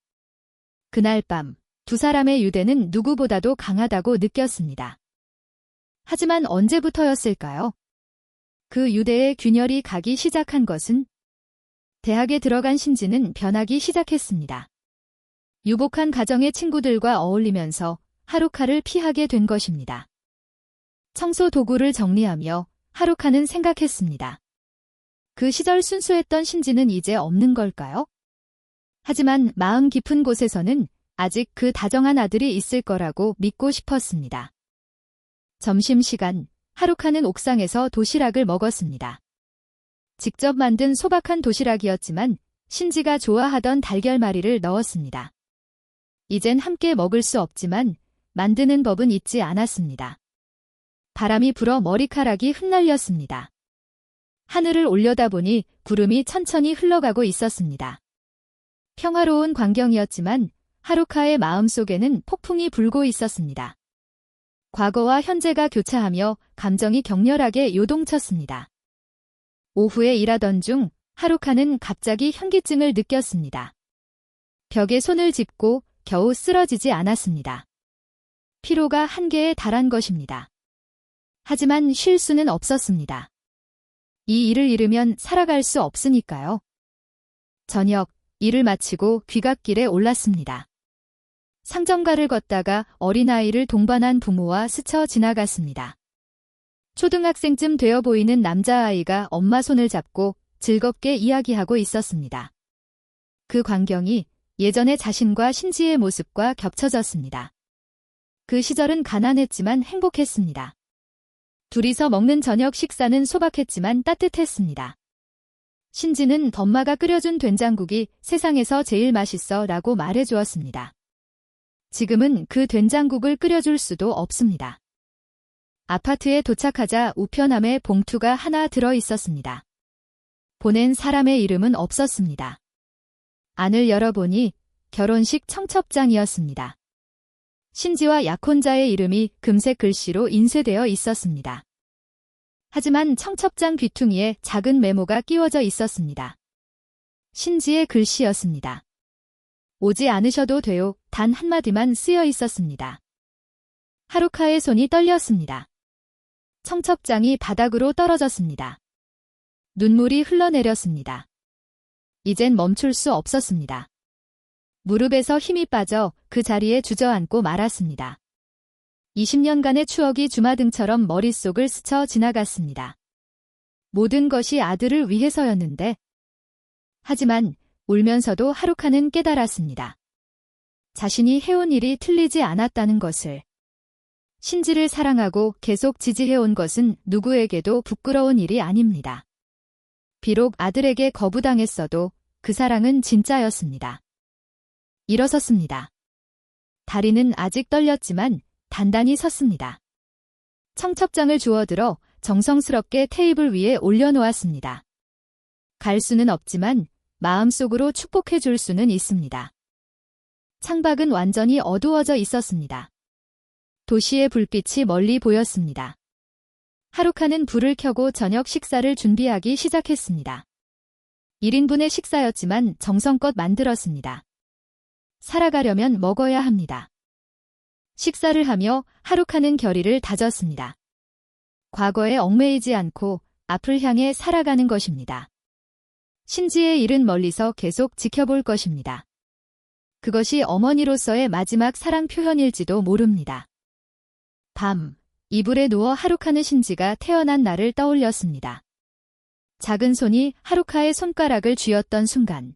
그날 밤 두 사람의 유대는 누구보다도 강하다고 느꼈습니다. 하지만 언제부터였을까요? 그 유대의 균열이 가기 시작한 것은 대학에 들어간 신지는 변하기 시작했습니다. 유복한 가정의 친구들과 어울리면서 하루카를 피하게 된 것입니다. 청소 도구를 정리하며 하루카는 생각했습니다. 그 시절 순수했던 신지는 이제 없는 걸까요? 하지만 마음 깊은 곳에서는 아직 그 다정한 아들이 있을 거라고 믿고 싶었습니다. 점심시간, 하루카는 옥상에서 도시락을 먹었습니다. 직접 만든 소박한 도시락이었지만 신지가 좋아하던 달걀말이를 넣었습니다. 이젠 함께 먹을 수 없지만 만드는 법은 잊지 않았습니다. 바람이 불어 머리카락이 흩날렸습니다. 하늘을 올려다보니 구름이 천천히 흘러가고 있었습니다. 평화로운 광경이었지만 하루카의 마음속에는 폭풍이 불고 있었습니다. 과거와 현재가 교차하며 감정이 격렬하게 요동쳤습니다. 오후에 일하던 중 하루카는 갑자기 현기증을 느꼈습니다. 벽에 손을 짚고 겨우 쓰러지지 않았습니다. 피로가 한계에 달한 것입니다. 하지만 쉴 수는 없었습니다. 이 일을 잃으면 살아갈 수 없으니까요. 저녁, 일을 마치고 귀갓길에 올랐습니다. 상점가를 걷다가 어린아이를 동반한 부모와 스쳐 지나갔습니다. 초등학생쯤 되어 보이는 남자아이가 엄마 손을 잡고 즐겁게 이야기하고 있었습니다. 그 광경이 예전의 자신과 신지의 모습과 겹쳐졌습니다. 그 시절은 가난했지만 행복했습니다. 둘이서 먹는 저녁 식사는 소박했지만 따뜻했습니다. 신지는 엄마가 끓여준 된장국이 세상에서 제일 맛있어 라고 말해주었습니다. 지금은 그 된장국을 끓여줄 수도 없습니다. 아파트에 도착하자 우편함에 봉투가 하나 들어 있었습니다. 보낸 사람의 이름은 없었습니다. 안을 열어보니 결혼식 청첩장이었습니다. 신지와 약혼자의 이름이 금색 글씨로 인쇄되어 있었습니다. 하지만 청첩장 귀퉁이에 작은 메모가 끼워져 있었습니다. 신지의 글씨였습니다. 오지 않으셔도 돼요. 단 한마디만 쓰여 있었습니다. 하루카의 손이 떨렸습니다. 청첩장이 바닥으로 떨어졌습니다. 눈물이 흘러내렸습니다. 이젠 멈출 수 없었습니다. 무릎에서 힘이 빠져 그 자리에 주저앉고 말았습니다. 20년간의 추억이 주마등처럼 머릿속을 스쳐 지나갔습니다. 모든 것이 아들을 위해서였는데. 하지만 울면서도 하루카는 깨달았습니다. 자신이 해온 일이 틀리지 않았다는 것을. 신지를 사랑하고 계속 지지해온 것은 누구에게도 부끄러운 일이 아닙니다. 비록 아들에게 거부당했어도 그 사랑은 진짜였습니다. 일어섰습니다. 다리는 아직 떨렸지만 단단히 섰습니다. 청첩장을 주워들어 정성스럽게 테이블 위에 올려놓았습니다. 갈 수는 없지만 마음속으로 축복해 줄 수는 있습니다. 창밖은 완전히 어두워져 있었습니다. 도시의 불빛이 멀리 보였습니다. 하루카는 불을 켜고 저녁 식사를 준비하기 시작했습니다. 1인분의 식사였지만 정성껏 만들었습니다. 살아가려면 먹어야 합니다. 식사를 하며 하루카는 결의를 다졌습니다. 과거에 얽매이지 않고 앞을 향해 살아가는 것입니다. 신지의 일은 멀리서 계속 지켜볼 것입니다. 그것이 어머니로서의 마지막 사랑 표현일지도 모릅니다. 밤, 이불에 누워 하루카는 신지가 태어난 날을 떠올렸습니다. 작은 손이 하루카의 손가락을 쥐었던 순간.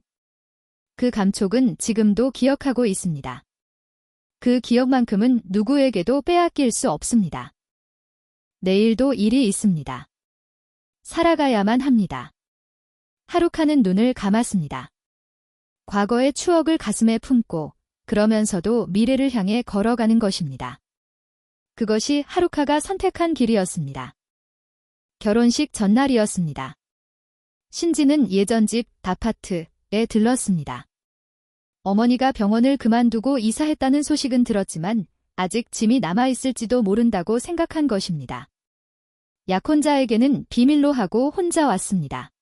그 감촉은 지금도 기억하고 있습니다. 그 기억만큼은 누구에게도 빼앗길 수 없습니다. 내일도 일이 있습니다. 살아가야만 합니다. 하루카는 눈을 감았습니다. 과거의 추억을 가슴에 품고 그러면서도 미래를 향해 걸어가는 것입니다. 그것이 하루카가 선택한 길이었습니다. 결혼식 전날이었습니다. 신지는 예전 집 아파트에 들렀습니다. 어머니가 병원을 그만두고 이사했다는 소식은 들었지만 아직 짐이 남아있을지도 모른다고 생각한 것입니다. 약혼자에게는 비밀로 하고 혼자 왔습니다.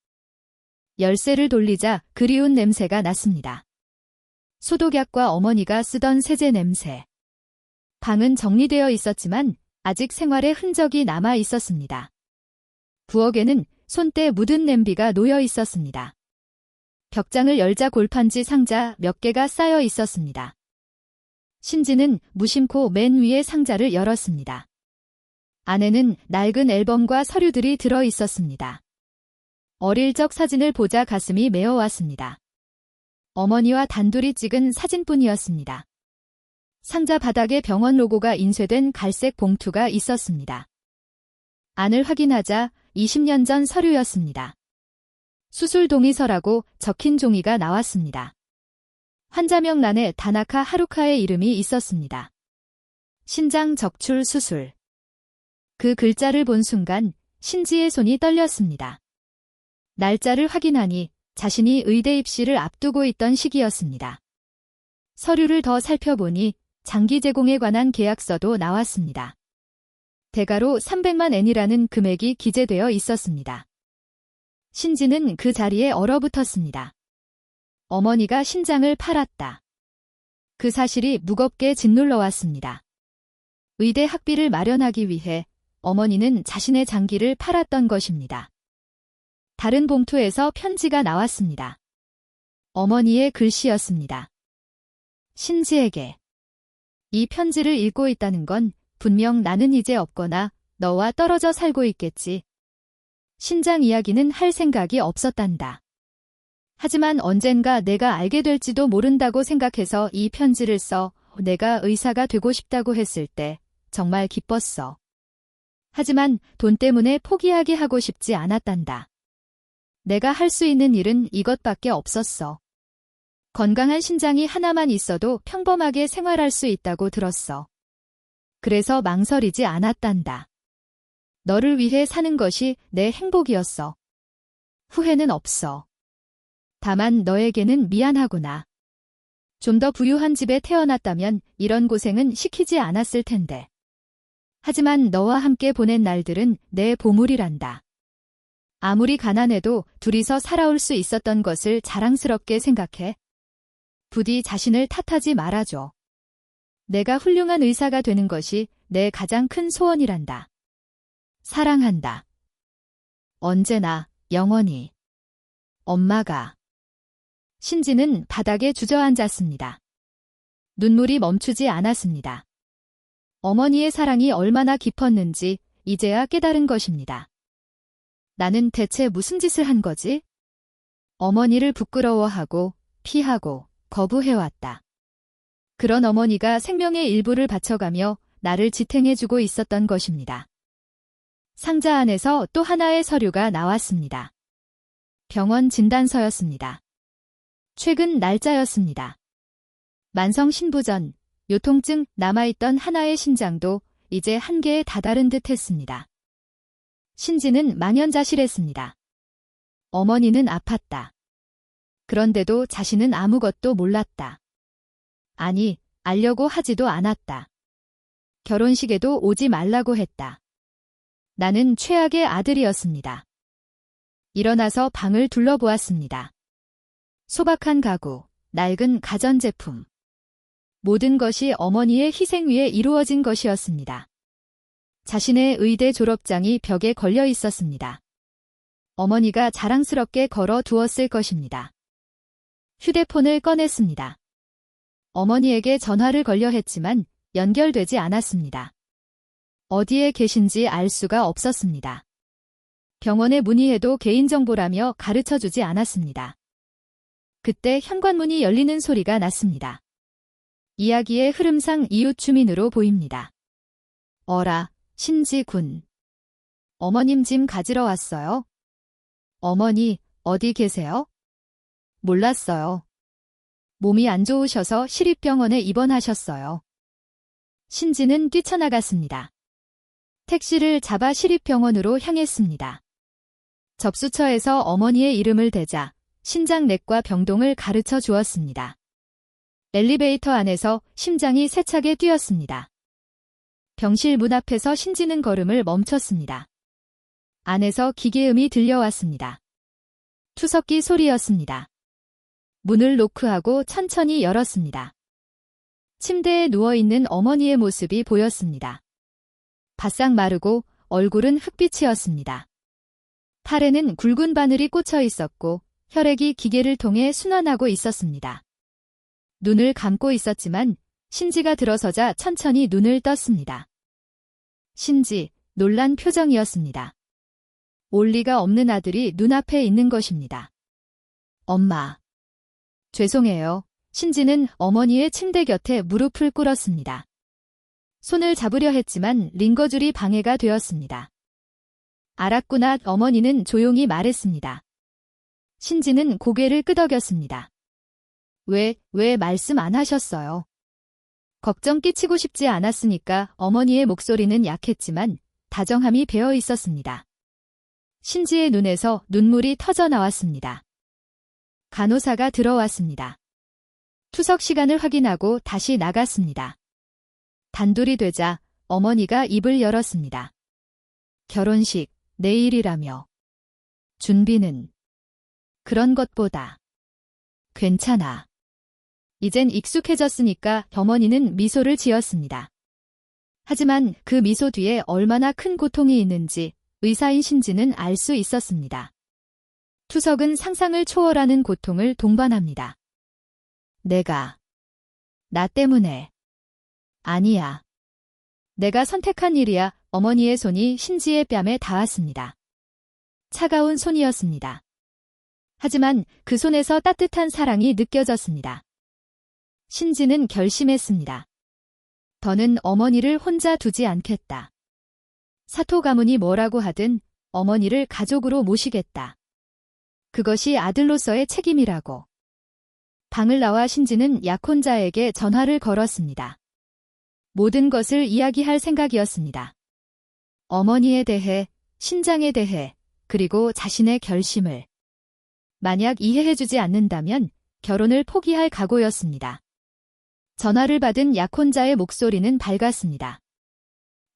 열쇠를 돌리자 그리운 냄새가 났습니다. 소독약과 어머니가 쓰던 세제 냄새. 방은 정리되어 있었지만 아직 생활의 흔적이 남아 있었습니다. 부엌에는 손때 묻은 냄비가 놓여 있었습니다. 벽장을 열자 골판지 상자 몇 개가 쌓여 있었습니다. 신지는 무심코 맨 위의 상자를 열었습니다. 안에는 낡은 앨범과 서류들이 들어 있었습니다. 어릴 적 사진을 보자 가슴이 메어왔습니다. 어머니와 단둘이 찍은 사진뿐이었습니다. 상자 바닥에 병원 로고가 인쇄된 갈색 봉투가 있었습니다. 안을 확인하자 20년 전 서류였습니다. 수술 동의서라고 적힌 종이가 나왔습니다. 환자명란에 다나카 하루카의 이름이 있었습니다. 신장 적출 수술. 그 글자를 본 순간 신지의 손이 떨렸습니다. 날짜를 확인하니 자신이 의대 입시를 앞두고 있던 시기였습니다. 서류를 더 살펴보니 장기 제공에 관한 계약서도 나왔습니다. 대가로 300만 엔이라는 금액이 기재되어 있었습니다. 신지는 그 자리에 얼어붙었습니다. 어머니가 신장을 팔았다. 그 사실이 무겁게 짓눌러 왔습니다. 의대 학비를 마련하기 위해 어머니는 자신의 장기를 팔았던 것입니다. 다른 봉투에서 편지가 나왔습니다. 어머니의 글씨였습니다. 신지에게. 이 편지를 읽고 있다는 건 분명 나는 이제 없거나 너와 떨어져 살고 있겠지. 신장 이야기는 할 생각이 없었단다. 하지만 언젠가 내가 알게 될지도 모른다고 생각해서 이 편지를 써 내가 의사가 되고 싶다고 했을 때 정말 기뻤어. 하지만 돈 때문에 포기하게 하고 싶지 않았단다. 내가 할 수 있는 일은 이것밖에 없었어. 건강한 신장이 하나만 있어도 평범하게 생활할 수 있다고 들었어. 그래서 망설이지 않았단다. 너를 위해 사는 것이 내 행복이었어. 후회는 없어. 다만 너에게는 미안하구나. 좀 더 부유한 집에 태어났다면 이런 고생은 시키지 않았을 텐데. 하지만 너와 함께 보낸 날들은 내 보물이란다. 아무리 가난해도 둘이서 살아올 수 있었던 것을 자랑스럽게 생각해. 부디 자신을 탓하지 말아줘. 내가 훌륭한 의사가 되는 것이 내 가장 큰 소원이란다. 사랑한다. 언제나, 영원히. 엄마가. 신지는 바닥에 주저앉았습니다. 눈물이 멈추지 않았습니다. 어머니의 사랑이 얼마나 깊었는지 이제야 깨달은 것입니다. 나는 대체 무슨 짓을 한 거지? 어머니를 부끄러워하고 피하고 거부해왔다. 그런 어머니가 생명의 일부를 바쳐가며 나를 지탱해주고 있었던 것입니다. 상자 안에서 또 하나의 서류가 나왔습니다. 병원 진단서였습니다. 최근 날짜였습니다. 만성 신부전, 요통증 남아있던 하나의 신장도 이제 한계에 다다른 듯 했습니다. 신지는 망연자실했습니다. 어머니는 아팠다. 그런데도 자신은 아무것도 몰랐다. 아니, 알려고 하지도 않았다. 결혼식에도 오지 말라고 했다. 나는 최악의 아들이었습니다. 일어나서 방을 둘러보았습니다. 소박한 가구, 낡은 가전제품. 모든 것이 어머니의 희생 위에 이루어진 것이었습니다. 자신의 의대 졸업장이 벽에 걸려 있었습니다. 어머니가 자랑스럽게 걸어 두었을 것입니다. 휴대폰을 꺼냈습니다. 어머니에게 전화를 걸려 했지만 연결되지 않았습니다. 어디에 계신지 알 수가 없었습니다. 병원에 문의해도 개인정보라며 가르쳐주지 않았습니다. 그때 현관문이 열리는 소리가 났습니다. 이야기의 흐름상 이웃 주민으로 보입니다. 어라, 신지 군. 어머님 짐 가지러 왔어요? 어머니, 어디 계세요? 몰랐어요. 몸이 안 좋으셔서 시립병원에 입원하셨어요. 신지는 뛰쳐나갔습니다. 택시를 잡아 시립병원으로 향했습니다. 접수처에서 어머니의 이름을 대자 신장내과 병동을 가르쳐 주었습니다. 엘리베이터 안에서 심장이 세차게 뛰었습니다. 병실 문 앞에서 신지는 걸음을 멈췄습니다. 안에서 기계음이 들려왔습니다. 투석기 소리였습니다. 문을 노크하고 천천히 열었습니다. 침대에 누워있는 어머니의 모습이 보였습니다. 바싹 마르고 얼굴은 흑빛이었습니다. 팔에는 굵은 바늘이 꽂혀 있었고 혈액이 기계를 통해 순환하고 있었습니다. 눈을 감고 있었지만 신지가 들어서자 천천히 눈을 떴습니다. 신지, 놀란 표정이었습니다. 올 리가 없는 아들이 눈앞에 있는 것입니다. 엄마. 죄송해요. 신지는 어머니의 침대 곁에 무릎을 꿇었습니다. 손을 잡으려 했지만 링거줄이 방해가 되었습니다. 알았구나. 어머니는 조용히 말했습니다. 신지는 고개를 끄덕였습니다. 왜 말씀 안 하셨어요? 걱정 끼치고 싶지 않았으니까. 어머니의 목소리는 약했지만 다정함이 배어 있었습니다. 신지의 눈에서 눈물이 터져 나왔습니다. 간호사가 들어왔습니다. 투석 시간을 확인하고 다시 나갔습니다. 단둘이 되자 어머니가 입을 열었습니다. 결혼식, 내일이라며. 준비는? 그런 것보다. 괜찮아. 이젠 익숙해졌으니까. 어머니는 미소를 지었습니다. 하지만 그 미소 뒤에 얼마나 큰 고통이 있는지 의사인 신지는 알 수 있었습니다. 투석은 상상을 초월하는 고통을 동반합니다. 나 때문에. 아니야. 내가 선택한 일이야. 어머니의 손이 신지의 뺨에 닿았습니다. 차가운 손이었습니다. 하지만 그 손에서 따뜻한 사랑이 느껴졌습니다. 신지는 결심했습니다. 더는 어머니를 혼자 두지 않겠다. 사토 가문이 뭐라고 하든 어머니를 가족으로 모시겠다. 그것이 아들로서의 책임이라고. 방을 나와 신지는 약혼자에게 전화를 걸었습니다. 모든 것을 이야기할 생각이었습니다. 어머니에 대해, 신장에 대해, 그리고 자신의 결심을. 만약 이해해주지 않는다면 결혼을 포기할 각오였습니다. 전화를 받은 약혼자의 목소리는 밝았습니다.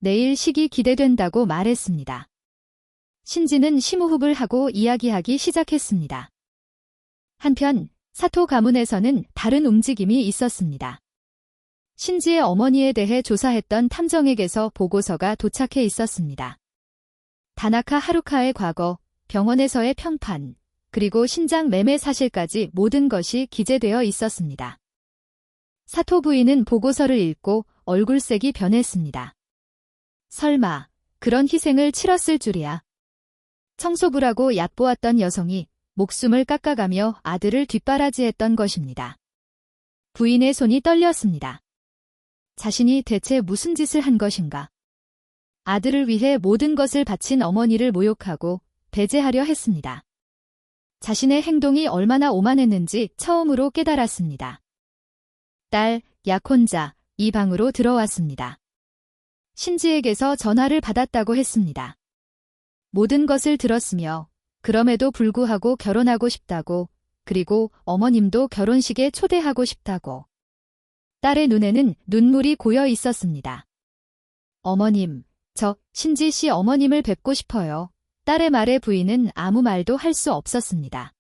내일 식이 기대된다고 말했습니다. 신지는 심호흡을 하고 이야기하기 시작했습니다. 한편 사토 가문에서는 다른 움직임이 있었습니다. 신지의 어머니에 대해 조사했던 탐정에게서 보고서가 도착해 있었습니다. 다나카 하루카의 과거, 병원에서의 평판, 그리고 신장 매매 사실까지 모든 것이 기재되어 있었습니다. 사토 부인은 보고서를 읽고 얼굴색이 변했습니다. 설마 그런 희생을 치렀을 줄이야. 청소부라고 얕보았던 여성이 목숨을 깎아가며 아들을 뒷바라지했던 것입니다. 부인의 손이 떨렸습니다. 자신이 대체 무슨 짓을 한 것인가? 아들을 위해 모든 것을 바친 어머니를 모욕하고 배제하려 했습니다. 자신의 행동이 얼마나 오만했는지 처음으로 깨달았습니다. 딸, 약혼자, 이 방으로 들어왔습니다. 신지에게서 전화를 받았다고 했습니다. 모든 것을 들었으며 그럼에도 불구하고 결혼하고 싶다고, 그리고 어머님도 결혼식에 초대하고 싶다고. 딸의 눈에는 눈물이 고여 있었습니다. 어머님, 저 신지 씨 어머님을 뵙고 싶어요. 딸의 말에 부인은 아무 말도 할 수 없었습니다.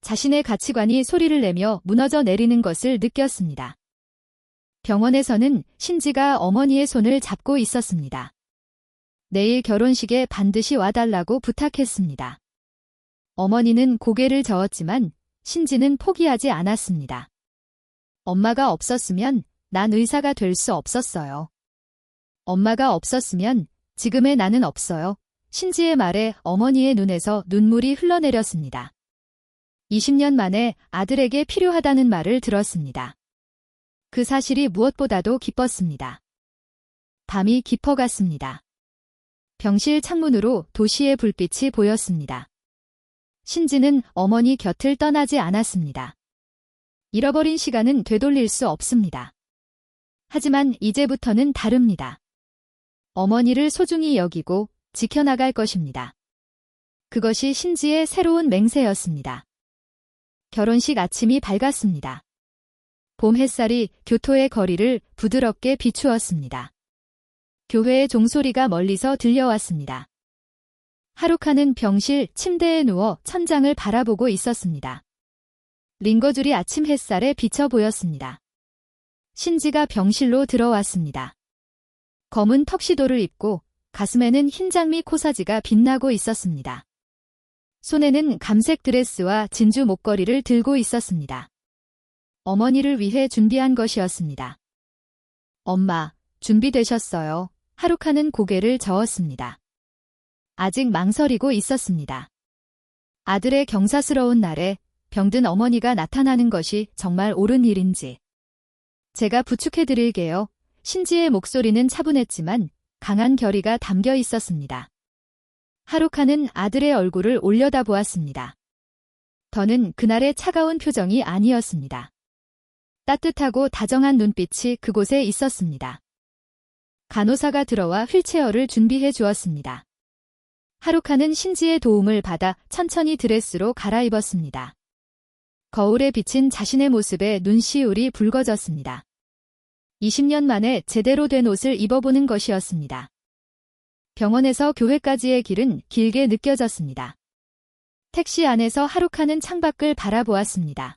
자신의 가치관이 소리를 내며 무너져 내리는 것을 느꼈습니다. 병원에서는 신지가 어머니의 손을 잡고 있었습니다. 내일 결혼식에 반드시 와달라고 부탁했습니다. 어머니는 고개를 저었지만 신지는 포기하지 않았습니다. 엄마가 없었으면 난 의사가 될 수 없었어요. 엄마가 없었으면 지금의 나는 없어요. 신지의 말에 어머니의 눈에서 눈물이 흘러내렸습니다. 20년 만에 아들에게 필요하다는 말을 들었습니다. 그 사실이 무엇보다도 기뻤습니다. 밤이 깊어갔습니다. 병실 창문으로 도시의 불빛이 보였습니다. 신지는 어머니 곁을 떠나지 않았습니다. 잃어버린 시간은 되돌릴 수 없습니다. 하지만 이제부터는 다릅니다. 어머니를 소중히 여기고 지켜나갈 것입니다. 그것이 신지의 새로운 맹세였습니다. 결혼식 아침이 밝았습니다. 봄 햇살이 교토의 거리를 부드럽게 비추었습니다. 교회의 종소리가 멀리서 들려왔습니다. 하루카는 병실 침대에 누워 천장을 바라보고 있었습니다. 링거줄이 아침 햇살에 비쳐 보였습니다. 신지가 병실로 들어왔습니다. 검은 턱시도를 입고 가슴에는 흰 장미 코사지가 빛나고 있었습니다. 손에는 감색 드레스와 진주 목걸이를 들고 있었습니다. 어머니를 위해 준비한 것이었습니다. 엄마, 준비되셨어요. 하루카는 고개를 저었습니다. 아직 망설이고 있었습니다. 아들의 경사스러운 날에 병든 어머니가 나타나는 것이 정말 옳은 일인지. 제가 부축해드릴게요. 신지의 목소리는 차분했지만 강한 결의가 담겨 있었습니다. 하루카는 아들의 얼굴을 올려다보았습니다. 더는 그날의 차가운 표정이 아니었습니다. 따뜻하고 다정한 눈빛이 그곳에 있었습니다. 간호사가 들어와 휠체어를 준비해 주었습니다. 하루카는 신지의 도움을 받아 천천히 드레스로 갈아입었습니다. 거울에 비친 자신의 모습에 눈시울이 붉어졌습니다. 20년 만에 제대로 된 옷을 입어보는 것이었습니다. 병원에서 교회까지의 길은 길게 느껴졌습니다. 택시 안에서 하루카는 창밖을 바라보았습니다.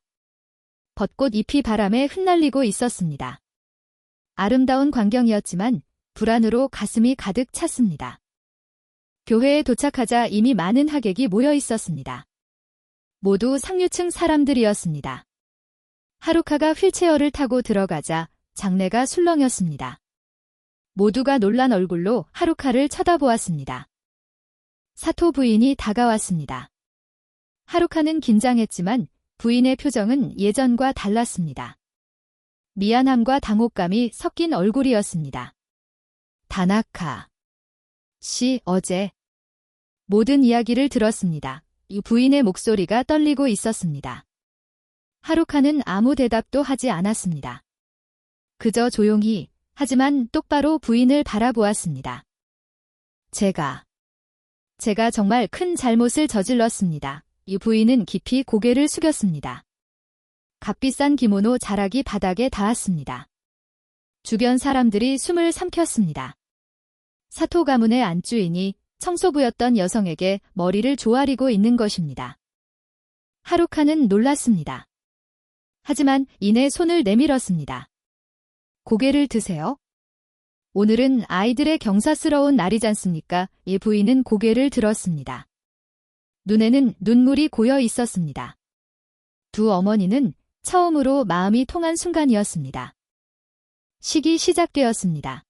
벚꽃 잎이 바람에 흩날리고 있었습니다. 아름다운 광경이었지만 불안으로 가슴이 가득 찼습니다. 교회에 도착하자 이미 많은 하객이 모여 있었습니다. 모두 상류층 사람들이었습니다. 하루카가 휠체어를 타고 들어가자 장례가 술렁였습니다. 모두가 놀란 얼굴로 하루카를 쳐다보았습니다. 사토 부인이 다가왔습니다. 하루카는 긴장했지만 부인의 표정은 예전과 달랐습니다. 미안함과 당혹감이 섞인 얼굴이었습니다. 다나카 씨 어제 모든 이야기를 들었습니다. 이 부인의 목소리가 떨리고 있었습니다. 하루카는 아무 대답도 하지 않았습니다. 그저 조용히 하지만 똑바로 부인을 바라보았습니다. 제가 정말 큰 잘못을 저질렀습니다. 이 부인은 깊이 고개를 숙였습니다. 값비싼 기모노 자락이 바닥에 닿았습니다. 주변 사람들이 숨을 삼켰습니다. 사토 가문의 안주인이 청소부였던 여성에게 머리를 조아리고 있는 것입니다. 하루카는 놀랐습니다. 하지만 이내 손을 내밀었습니다. 고개를 드세요. 오늘은 아이들의 경사스러운 날이잖습니까? 이 부인은 고개를 들었습니다. 눈에는 눈물이 고여 있었습니다. 두 어머니는 처음으로 마음이 통한 순간이었습니다. 식이 시작되었습니다.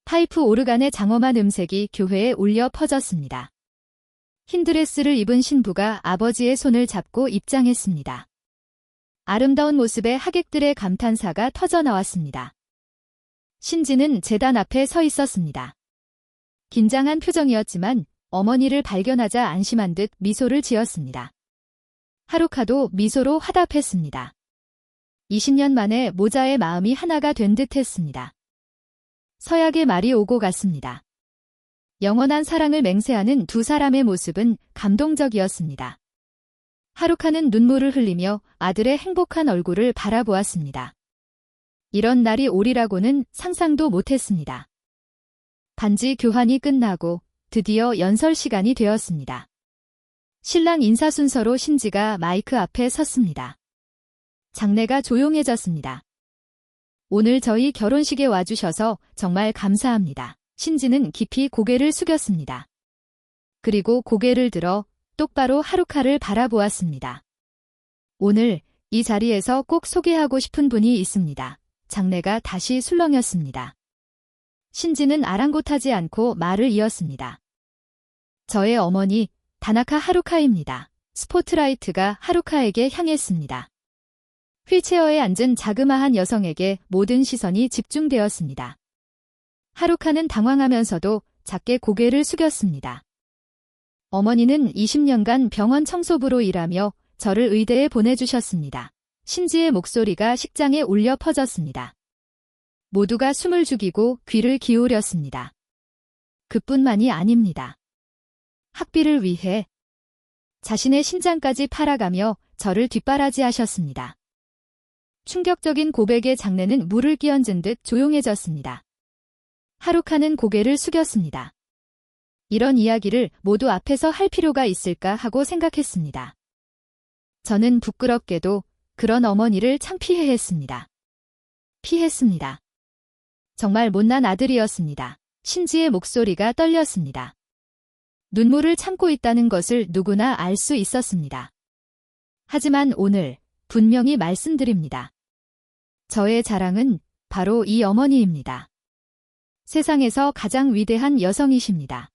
파이프 오르간의 장엄한 음색이 교회에 울려 퍼졌습니다. 흰 드레스를 입은 신부가 아버지의 손을 잡고 입장했습니다. 아름다운 모습에 하객들의 감탄사가 터져나왔습니다. 신지는 제단 앞에 서 있었습니다. 긴장한 표정이었지만 어머니를 발견하자 안심한 듯 미소를 지었습니다. 하루카도 미소로 화답했습니다. 20년 만에 모자의 마음이 하나가 된 듯 했습니다. 서약의 말이 오고 갔습니다. 영원한 사랑을 맹세하는 두 사람의 모습은 감동적이었습니다. 하루카는 눈물을 흘리며 아들의 행복한 얼굴을 바라보았습니다. 이런 날이 오리라고는 상상도 못했습니다. 반지 교환이 끝나고 드디어 연설 시간이 되었습니다. 신랑 인사 순서로 신지가 마이크 앞에 섰습니다. 장례가 조용해졌습니다. 오늘 저희 결혼식에 와주셔서 정말 감사합니다. 신지는 깊이 고개를 숙였습니다. 그리고 고개를 들어 똑바로 하루카를 바라보았습니다. 오늘 이 자리에서 꼭 소개하고 싶은 분이 있습니다. 장례가 다시 술렁였습니다. 신지는 아랑곳하지 않고 말을 이었습니다. 저의 어머니 다나카 하루카입니다. 스포트라이트가 하루카에게 향했습니다. 휠체어에 앉은 자그마한 여성에게 모든 시선이 집중되었습니다. 하루카는 당황하면서도 작게 고개를 숙였습니다. 어머니는 20년간 병원 청소부로 일하며 저를 의대에 보내주셨습니다. 신지의 목소리가 식장에 울려 퍼졌습니다. 모두가 숨을 죽이고 귀를 기울였습니다. 그뿐만이 아닙니다. 학비를 위해 자신의 신장까지 팔아가며 저를 뒷바라지하셨습니다. 충격적인 고백의 장내는 물을 끼얹은 듯 조용해졌습니다. 하루카는 고개를 숙였습니다. 이런 이야기를 모두 앞에서 할 필요가 있을까 하고 생각했습니다. 저는 부끄럽게도 그런 어머니를 창피해했습니다. 피했습니다. 정말 못난 아들이었습니다. 신지의 목소리가 떨렸습니다. 눈물을 참고 있다는 것을 누구나 알 수 있었습니다. 하지만 오늘 분명히 말씀드립니다. 저의 자랑은 바로 이 어머니입니다. 세상에서 가장 위대한 여성이십니다.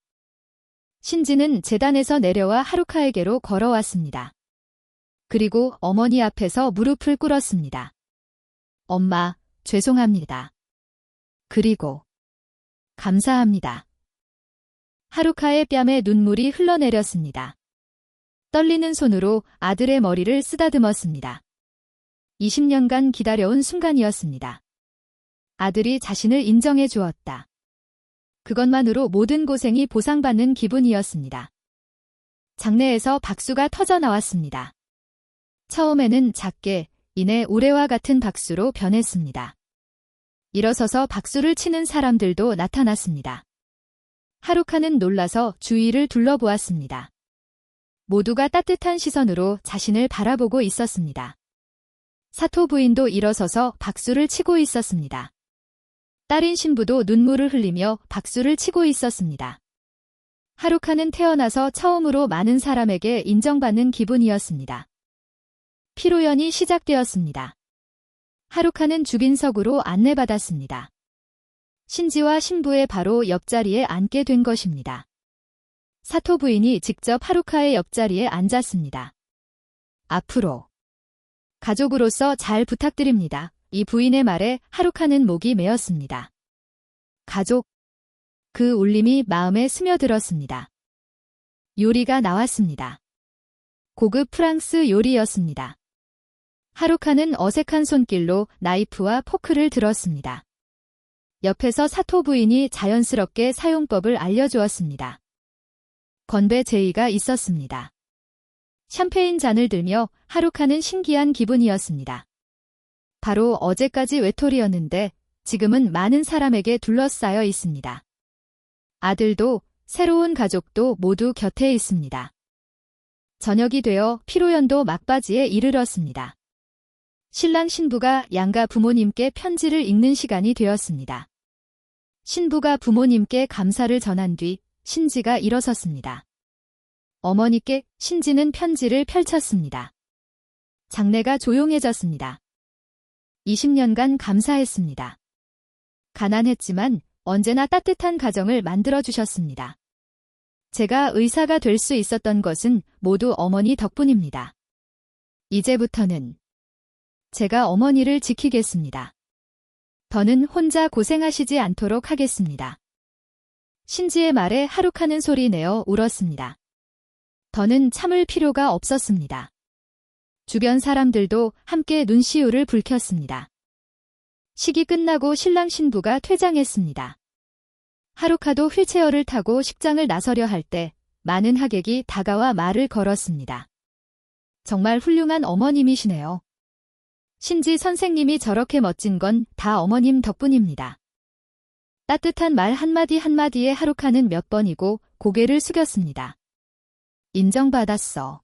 신지는 제단에서 내려와 하루카에게로 걸어왔습니다. 그리고 어머니 앞에서 무릎을 꿇었습니다. 엄마, 죄송합니다. 그리고 감사합니다. 하루카의 뺨에 눈물이 흘러내렸습니다. 떨리는 손으로 아들의 머리를 쓰다듬었습니다. 20년간 기다려온 순간이었습니다. 아들이 자신을 인정해 주었다. 그것만으로 모든 고생이 보상받는 기분이었습니다. 장내에서 박수가 터져 나왔습니다. 처음에는 작게, 이내 우레와 같은 박수로 변했습니다. 일어서서 박수를 치는 사람들도 나타났습니다. 하루카는 놀라서 주위를 둘러보았습니다. 모두가 따뜻한 시선으로 자신을 바라보고 있었습니다. 사토 부인도 일어서서 박수를 치고 있었습니다. 딸인 신부도 눈물을 흘리며 박수를 치고 있었습니다. 하루카는 태어나서 처음으로 많은 사람에게 인정받는 기분이었습니다. 피로연이 시작되었습니다. 하루카는 주빈석으로 안내받았습니다. 신지와 신부의 바로 옆자리에 앉게 된 것입니다. 사토 부인이 직접 하루카의 옆자리에 앉았습니다. 앞으로 가족으로서 잘 부탁드립니다. 이 부인의 말에 하루카는 목이 메었습니다. 가족. 그 울림이 마음에 스며들었습니다. 요리가 나왔습니다. 고급 프랑스 요리였습니다. 하루카는 어색한 손길로 나이프와 포크를 들었습니다. 옆에서 사토 부인이 자연스럽게 사용법을 알려주었습니다. 건배 제의가 있었습니다. 샴페인 잔을 들며 하루카는 신기한 기분이었습니다. 바로 어제까지 외톨이였는데 지금은 많은 사람에게 둘러싸여 있습니다. 아들도 새로운 가족도 모두 곁에 있습니다. 저녁이 되어 피로연도 막바지에 이르렀습니다. 신랑 신부가 양가 부모님께 편지를 읽는 시간이 되었습니다. 신부가 부모님께 감사를 전한 뒤 신지가 일어섰습니다. 어머니께 신지는 편지를 펼쳤습니다. 장내가 조용해졌습니다. 20년간 감사했습니다. 가난했지만 언제나 따뜻한 가정을 만들어주셨습니다. 제가 의사가 될 수 있었던 것은 모두 어머니 덕분입니다. 이제부터는 제가 어머니를 지키겠습니다. 더는 혼자 고생하시지 않도록 하겠습니다. 신지의 말에 하루카는 소리 내어 울었습니다. 더는 참을 필요가 없었습니다. 주변 사람들도 함께 눈시울을 붉혔습니다. 식이 끝나고 신랑 신부가 퇴장했습니다. 하루카도 휠체어를 타고 식장을 나서려 할 때 많은 하객이 다가와 말을 걸었습니다. 정말 훌륭한 어머님이시네요. 신지 선생님이 저렇게 멋진 건 다 어머님 덕분입니다. 따뜻한 말 한마디 한마디에 하루카는 몇 번이고 고개를 숙였습니다. 인정받았어.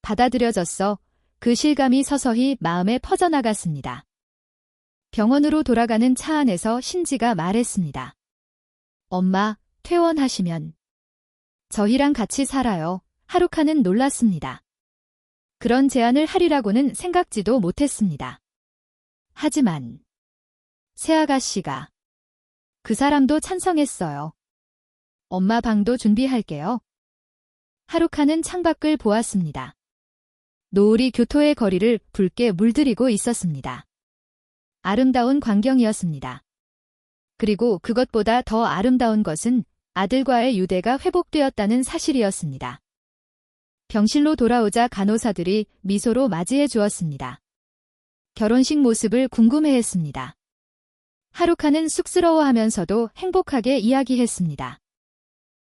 받아들여졌어. 그 실감이 서서히 마음에 퍼져나갔습니다. 병원으로 돌아가는 차 안에서 신지가 말했습니다. 엄마, 퇴원하시면 저희랑 같이 살아요. 하루카는 놀랐습니다. 그런 제안을 하리라고는 생각지도 못했습니다. 하지만 새아가씨가 그 사람도 찬성했어요. 엄마 방도 준비할게요. 하루카는 창밖을 보았습니다. 노을이 교토의 거리를 붉게 물들이고 있었습니다. 아름다운 광경이었습니다. 그리고 그것보다 더 아름다운 것은 아들과의 유대가 회복되었다는 사실이었습니다. 병실로 돌아오자 간호사들이 미소로 맞이해 주었습니다. 결혼식 모습을 궁금해했습니다. 하루카는 쑥스러워하면서도 행복하게 이야기했습니다.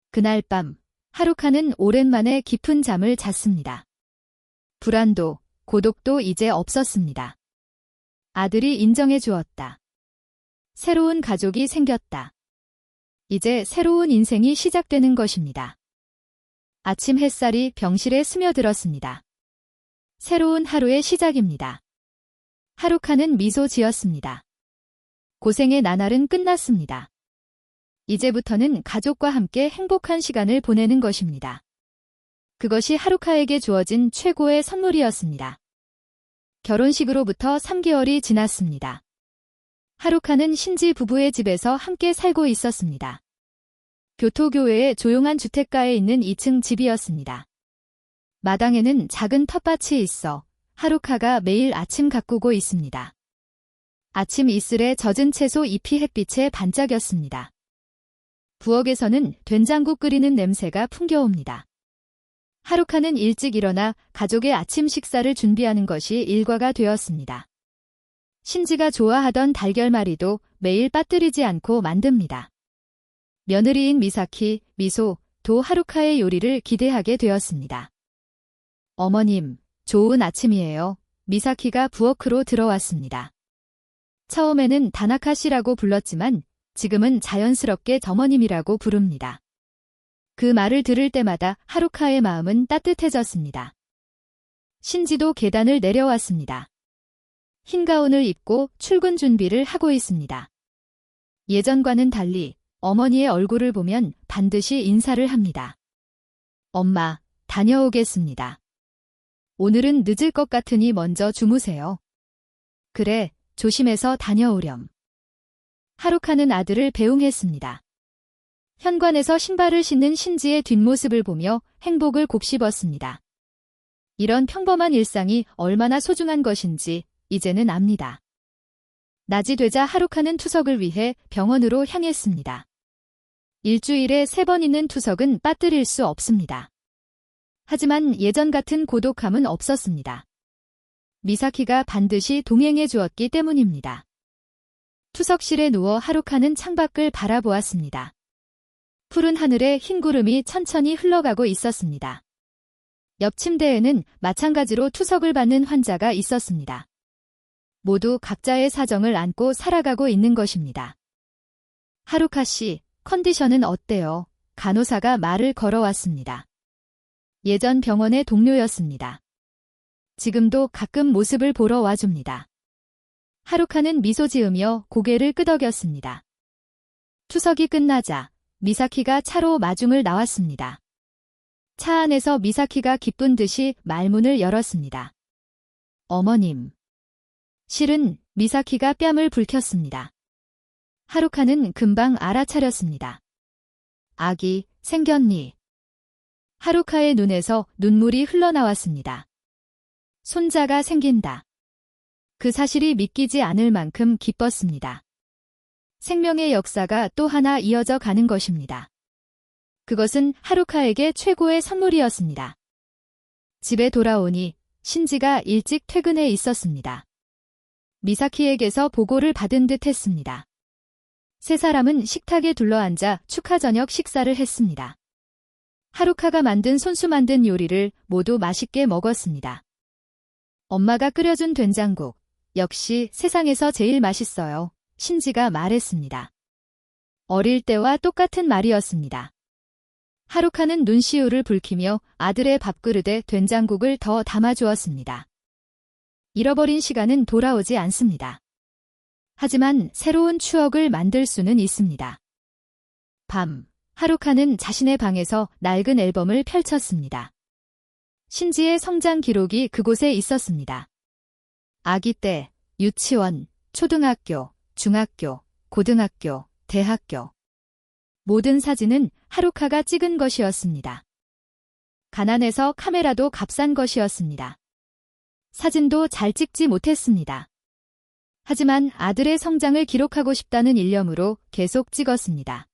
그날 밤, 하루카는 오랜만에 깊은 잠을 잤습니다. 불안도, 고독도 이제 없었습니다. 아들이 인정해 주었다. 새로운 가족이 생겼다. 이제 새로운 인생이 시작되는 것입니다. 아침 햇살이 병실에 스며들었습니다. 새로운 하루의 시작입니다. 하루카는 미소 지었습니다. 고생의 나날은 끝났습니다. 이제부터는 가족과 함께 행복한 시간을 보내는 것입니다. 그것이 하루카에게 주어진 최고의 선물이었습니다. 결혼식으로부터 3개월이 지났습니다. 하루카는 신지 부부의 집에서 함께 살고 있었습니다. 교토교회의 조용한 주택가에 있는 2층 집이었습니다. 마당에는 작은 텃밭이 있어 하루카가 매일 아침 가꾸고 있습니다. 아침 이슬에 젖은 채소 잎이 햇빛에 반짝였습니다. 부엌에서는 된장국 끓이는 냄새가 풍겨옵니다. 하루카는 일찍 일어나 가족의 아침 식사를 준비하는 것이 일과가 되었습니다. 신지가 좋아하던 달걀말이도 매일 빠뜨리지 않고 만듭니다. 며느리인 미사키, 미소, 도 하루카의 요리를 기대하게 되었습니다. 어머님, 좋은 아침이에요. 미사키가 부엌으로 들어왔습니다. 처음에는 다나카 씨라고 불렀지만 지금은 자연스럽게 어머님이라고 부릅니다. 그 말을 들을 때마다 하루카의 마음은 따뜻해졌습니다. 신지도 계단을 내려왔습니다. 흰 가운을 입고 출근 준비를 하고 있습니다. 예전과는 달리 어머니의 얼굴을 보면 반드시 인사를 합니다. 엄마, 다녀오겠습니다. 오늘은 늦을 것 같으니 먼저 주무세요. 그래, 조심해서 다녀오렴. 하루카는 아들을 배웅했습니다. 현관에서 신발을 신는 신지의 뒷모습을 보며 행복을 곱씹었습니다. 이런 평범한 일상이 얼마나 소중한 것인지 이제는 압니다. 낮이 되자 하루카는 투석을 위해 병원으로 향했습니다. 일주일에 3번 있는 투석은 빠뜨릴 수 없습니다. 하지만 예전 같은 고독함은 없었습니다. 미사키가 반드시 동행해 주었기 때문입니다. 투석실에 누워 하루카는 창밖을 바라보았습니다. 푸른 하늘에 흰 구름이 천천히 흘러가고 있었습니다. 옆 침대에는 마찬가지로 투석을 받는 환자가 있었습니다. 모두 각자의 사정을 안고 살아가고 있는 것입니다. 하루카 씨, 컨디션은 어때요? 간호사가 말을 걸어왔습니다. 예전 병원의 동료였습니다. 지금도 가끔 모습을 보러 와줍니다. 하루카는 미소 지으며 고개를 끄덕였습니다. 투석이 끝나자 미사키가 차로 마중을 나왔습니다. 차 안에서 미사키가 기쁜 듯이 말문을 열었습니다. 어머님. 실은 미사키가 뺨을 불켰습니다. 하루카는 금방 알아차렸습니다. 아기, 생겼니? 하루카의 눈에서 눈물이 흘러나왔습니다. 손자가 생긴다. 그 사실이 믿기지 않을 만큼 기뻤습니다. 생명의 역사가 또 하나 이어져 가는 것입니다. 그것은 하루카에게 최고의 선물이었습니다. 집에 돌아오니 신지가 일찍 퇴근해 있었습니다. 미사키에게서 보고를 받은 듯 했습니다. 세 사람은 식탁에 둘러앉아 축하 저녁 식사를 했습니다. 하루카가 만든 손수 만든 요리를 모두 맛있게 먹었습니다. 엄마가 끓여준 된장국, 역시 세상에서 제일 맛있어요. 신지가 말했습니다. 어릴 때와 똑같은 말이었습니다. 하루카는 눈시울을 붉히며 아들의 밥그릇에 된장국을 더 담아주었습니다. 잃어버린 시간은 돌아오지 않습니다. 하지만 새로운 추억을 만들 수는 있습니다. 밤, 하루카는 자신의 방에서 낡은 앨범을 펼쳤습니다. 신지의 성장 기록이 그곳에 있었습니다. 아기 때, 유치원, 초등학교, 중학교, 고등학교, 대학교. 모든 사진은 하루카가 찍은 것이었습니다. 가난해서 카메라도 값싼 것이었습니다. 사진도 잘 찍지 못했습니다. 하지만 아들의 성장을 기록하고 싶다는 일념으로 계속 찍었습니다.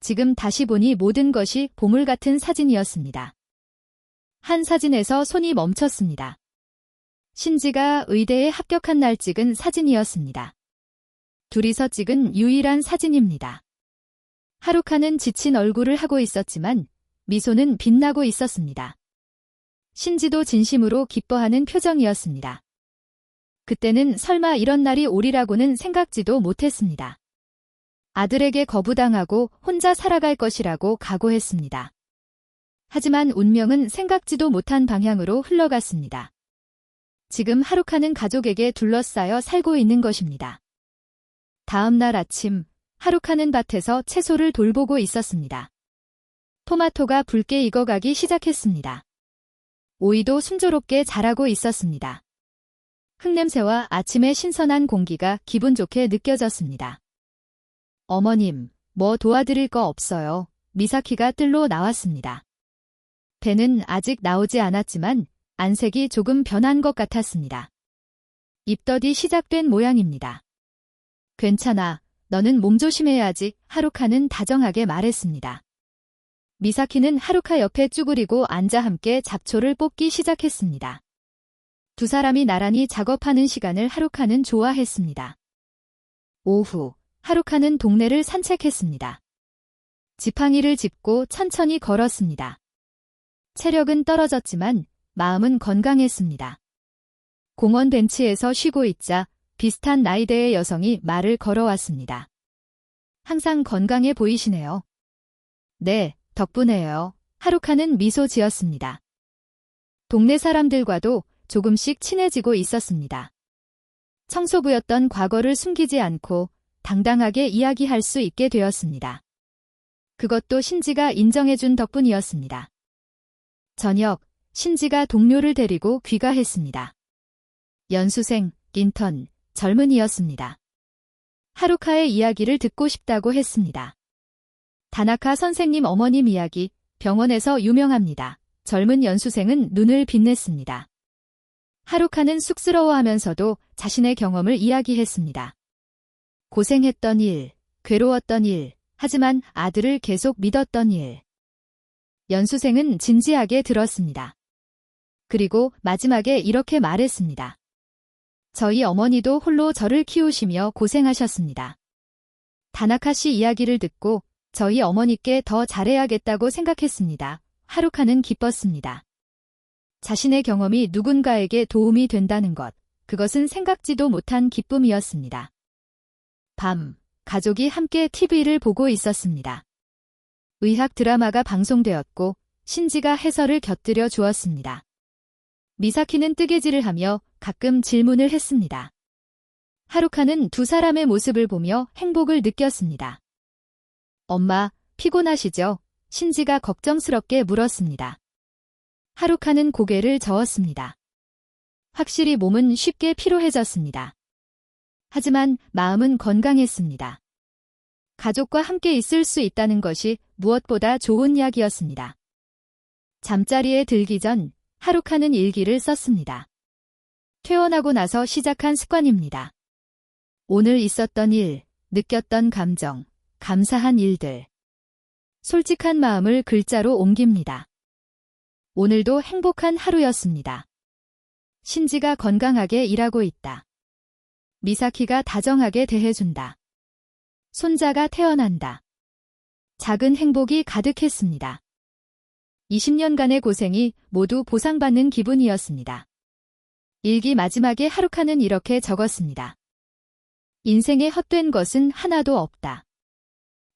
지금 다시 보니 모든 것이 보물 같은 사진이었습니다. 한 사진에서 손이 멈췄습니다. 신지가 의대에 합격한 날 찍은 사진이었습니다. 둘이서 찍은 유일한 사진입니다. 하루카는 지친 얼굴을 하고 있었지만 미소는 빛나고 있었습니다. 신지도 진심으로 기뻐하는 표정이었습니다. 그때는 설마 이런 날이 오리라고는 생각지도 못했습니다. 아들에게 거부당하고 혼자 살아갈 것이라고 각오했습니다. 하지만 운명은 생각지도 못한 방향으로 흘러갔습니다. 지금 하루카는 가족에게 둘러싸여 살고 있는 것입니다. 다음 날 아침, 하루카는 밭에서 채소를 돌보고 있었습니다. 토마토가 붉게 익어가기 시작했습니다. 오이도 순조롭게 자라고 있었습니다. 흙냄새와 아침의 신선한 공기가 기분 좋게 느껴졌습니다. 어머님, 뭐 도와드릴 거 없어요. 미사키가 뜰로 나왔습니다. 배는 아직 나오지 않았지만 안색이 조금 변한 것 같았습니다. 입덧이 시작된 모양입니다. 괜찮아, 너는 몸조심해야지, 하루카는 다정하게 말했습니다. 미사키는 하루카 옆에 쭈그리고 앉아 함께 잡초를 뽑기 시작했습니다. 두 사람이 나란히 작업하는 시간을 하루카는 좋아했습니다. 오후, 하루카는 동네를 산책했습니다. 지팡이를 짚고 천천히 걸었습니다. 체력은 떨어졌지만 마음은 건강했습니다. 공원 벤치에서 쉬고 있자 비슷한 나이대의 여성이 말을 걸어왔습니다. 항상 건강해 보이시네요. 네, 덕분에요. 하루카는 미소 지었습니다. 동네 사람들과도 조금씩 친해지고 있었습니다. 청소부였던 과거를 숨기지 않고 당당하게 이야기할 수 있게 되었습니다. 그것도 신지가 인정해준 덕분이었습니다. 저녁, 신지가 동료를 데리고 귀가했습니다. 연수생, 인턴, 젊은이였습니다. 하루카의 이야기를 듣고 싶다고 했습니다. 다나카 선생님 어머님 이야기, 병원에서 유명합니다. 젊은 연수생은 눈을 빛냈습니다. 하루카는 쑥스러워하면서도 자신의 경험을 이야기했습니다. 고생했던 일, 괴로웠던 일, 하지만 아들을 계속 믿었던 일. 연수생은 진지하게 들었습니다. 그리고 마지막에 이렇게 말했습니다. 저희 어머니도 홀로 저를 키우시며 고생하셨습니다. 다나카 씨 이야기를 듣고 저희 어머니께 더 잘해야겠다고 생각했습니다. 하루카는 기뻤습니다. 자신의 경험이 누군가에게 도움이 된다는 것, 그것은 생각지도 못한 기쁨이었습니다. 밤, 가족이 함께 TV를 보고 있었습니다. 의학 드라마가 방송되었고 신지가 해설을 곁들여 주었습니다. 미사키는 뜨개질을 하며 가끔 질문을 했습니다. 하루카는 두 사람의 모습을 보며 행복을 느꼈습니다. 엄마, 피곤하시죠? 신지가 걱정스럽게 물었습니다. 하루카는 고개를 저었습니다. 확실히 몸은 쉽게 피로해졌습니다. 하지만 마음은 건강했습니다. 가족과 함께 있을 수 있다는 것이 무엇보다 좋은 약이었습니다. 잠자리에 들기 전 하루카는 일기를 썼습니다. 퇴원하고 나서 시작한 습관입니다. 오늘 있었던 일, 느꼈던 감정, 감사한 일들. 솔직한 마음을 글자로 옮깁니다. 오늘도 행복한 하루였습니다. 신지가 건강하게 일하고 있다. 미사키가 다정하게 대해준다. 손자가 태어난다. 작은 행복이 가득했습니다. 20년간의 고생이 모두 보상받는 기분이었습니다. 일기 마지막에 하루카는 이렇게 적었습니다. 인생에 헛된 것은 하나도 없다.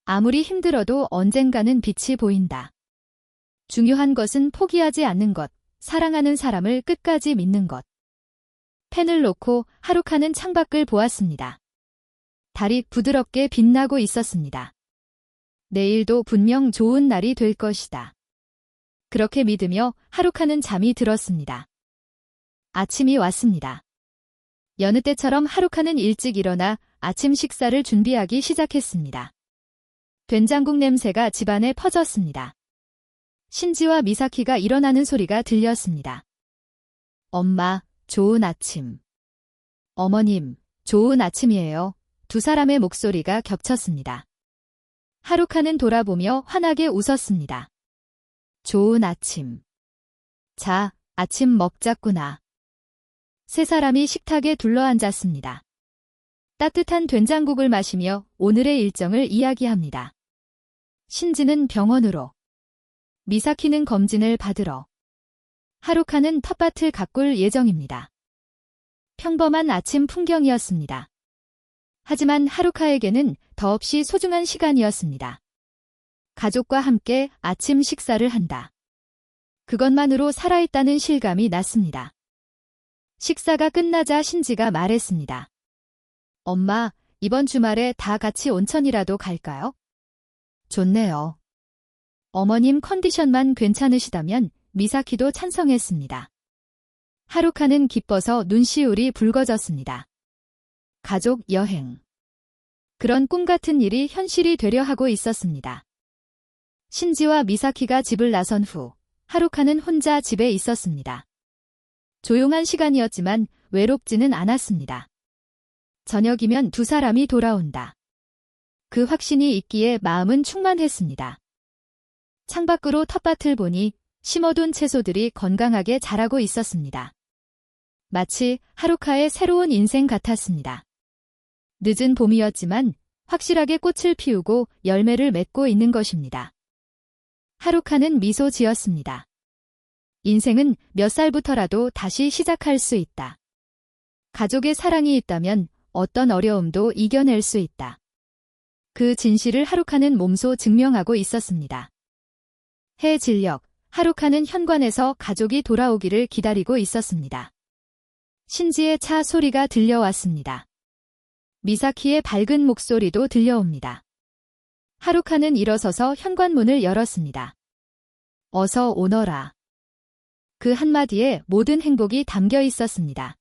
아무리 힘들어도 언젠가는 빛이 보인다. 중요한 것은 포기하지 않는 것, 사랑하는 사람을 끝까지 믿는 것. 펜을 놓고 하루카는 창밖을 보았습니다. 달이 부드럽게 빛나고 있었습니다. 내일도 분명 좋은 날이 될 것이다. 그렇게 믿으며 하루카는 잠이 들었습니다. 아침이 왔습니다. 여느 때처럼 하루카는 일찍 일어나 아침 식사를 준비하기 시작했습니다. 된장국 냄새가 집안에 퍼졌습니다. 신지와 미사키가 일어나는 소리가 들렸습니다. 엄마, 좋은 아침. 어머님, 좋은 아침이에요. 두 사람의 목소리가 겹쳤습니다. 하루카는 돌아보며 환하게 웃었습니다. 좋은 아침. 자, 아침 먹자꾸나. 세 사람이 식탁에 둘러앉았습니다. 따뜻한 된장국을 마시며 오늘의 일정을 이야기합니다. 신지는 병원으로. 미사키는 검진을 받으러. 하루카는 텃밭을 가꿀 예정입니다. 평범한 아침 풍경이었습니다. 하지만 하루카에게는 더없이 소중한 시간이었습니다. 가족과 함께 아침 식사를 한다. 그것만으로 살아있다는 실감이 났습니다. 식사가 끝나자 신지가 말했습니다. 엄마, 이번 주말에 다 같이 온천이라도 갈까요? 좋네요. 어머님 컨디션만 괜찮으시다면 미사키도 찬성했습니다. 하루카는 기뻐서 눈시울이 붉어졌습니다. 가족 여행. 그런 꿈 같은 일이 현실이 되려 하고 있었습니다. 신지와 미사키가 집을 나선 후 하루카는 혼자 집에 있었습니다. 조용한 시간이었지만 외롭지는 않았습니다. 저녁이면 두 사람이 돌아온다. 그 확신이 있기에 마음은 충만했습니다. 창밖으로 텃밭을 보니 심어둔 채소들이 건강하게 자라고 있었습니다. 마치 하루카의 새로운 인생 같았습니다. 늦은 봄이었지만 확실하게 꽃을 피우고 열매를 맺고 있는 것입니다. 하루카는 미소 지었습니다. 인생은 몇 살부터라도 다시 시작할 수 있다. 가족의 사랑이 있다면 어떤 어려움도 이겨낼 수 있다. 그 진실을 하루카는 몸소 증명하고 있었습니다. 해 진력, 하루카는 현관에서 가족이 돌아오기를 기다리고 있었습니다. 신지의 차 소리가 들려왔습니다. 미사키의 밝은 목소리도 들려옵니다. 하루카는 일어서서 현관문을 열었습니다. 어서 오너라. 그 한마디에 모든 행복이 담겨 있었습니다.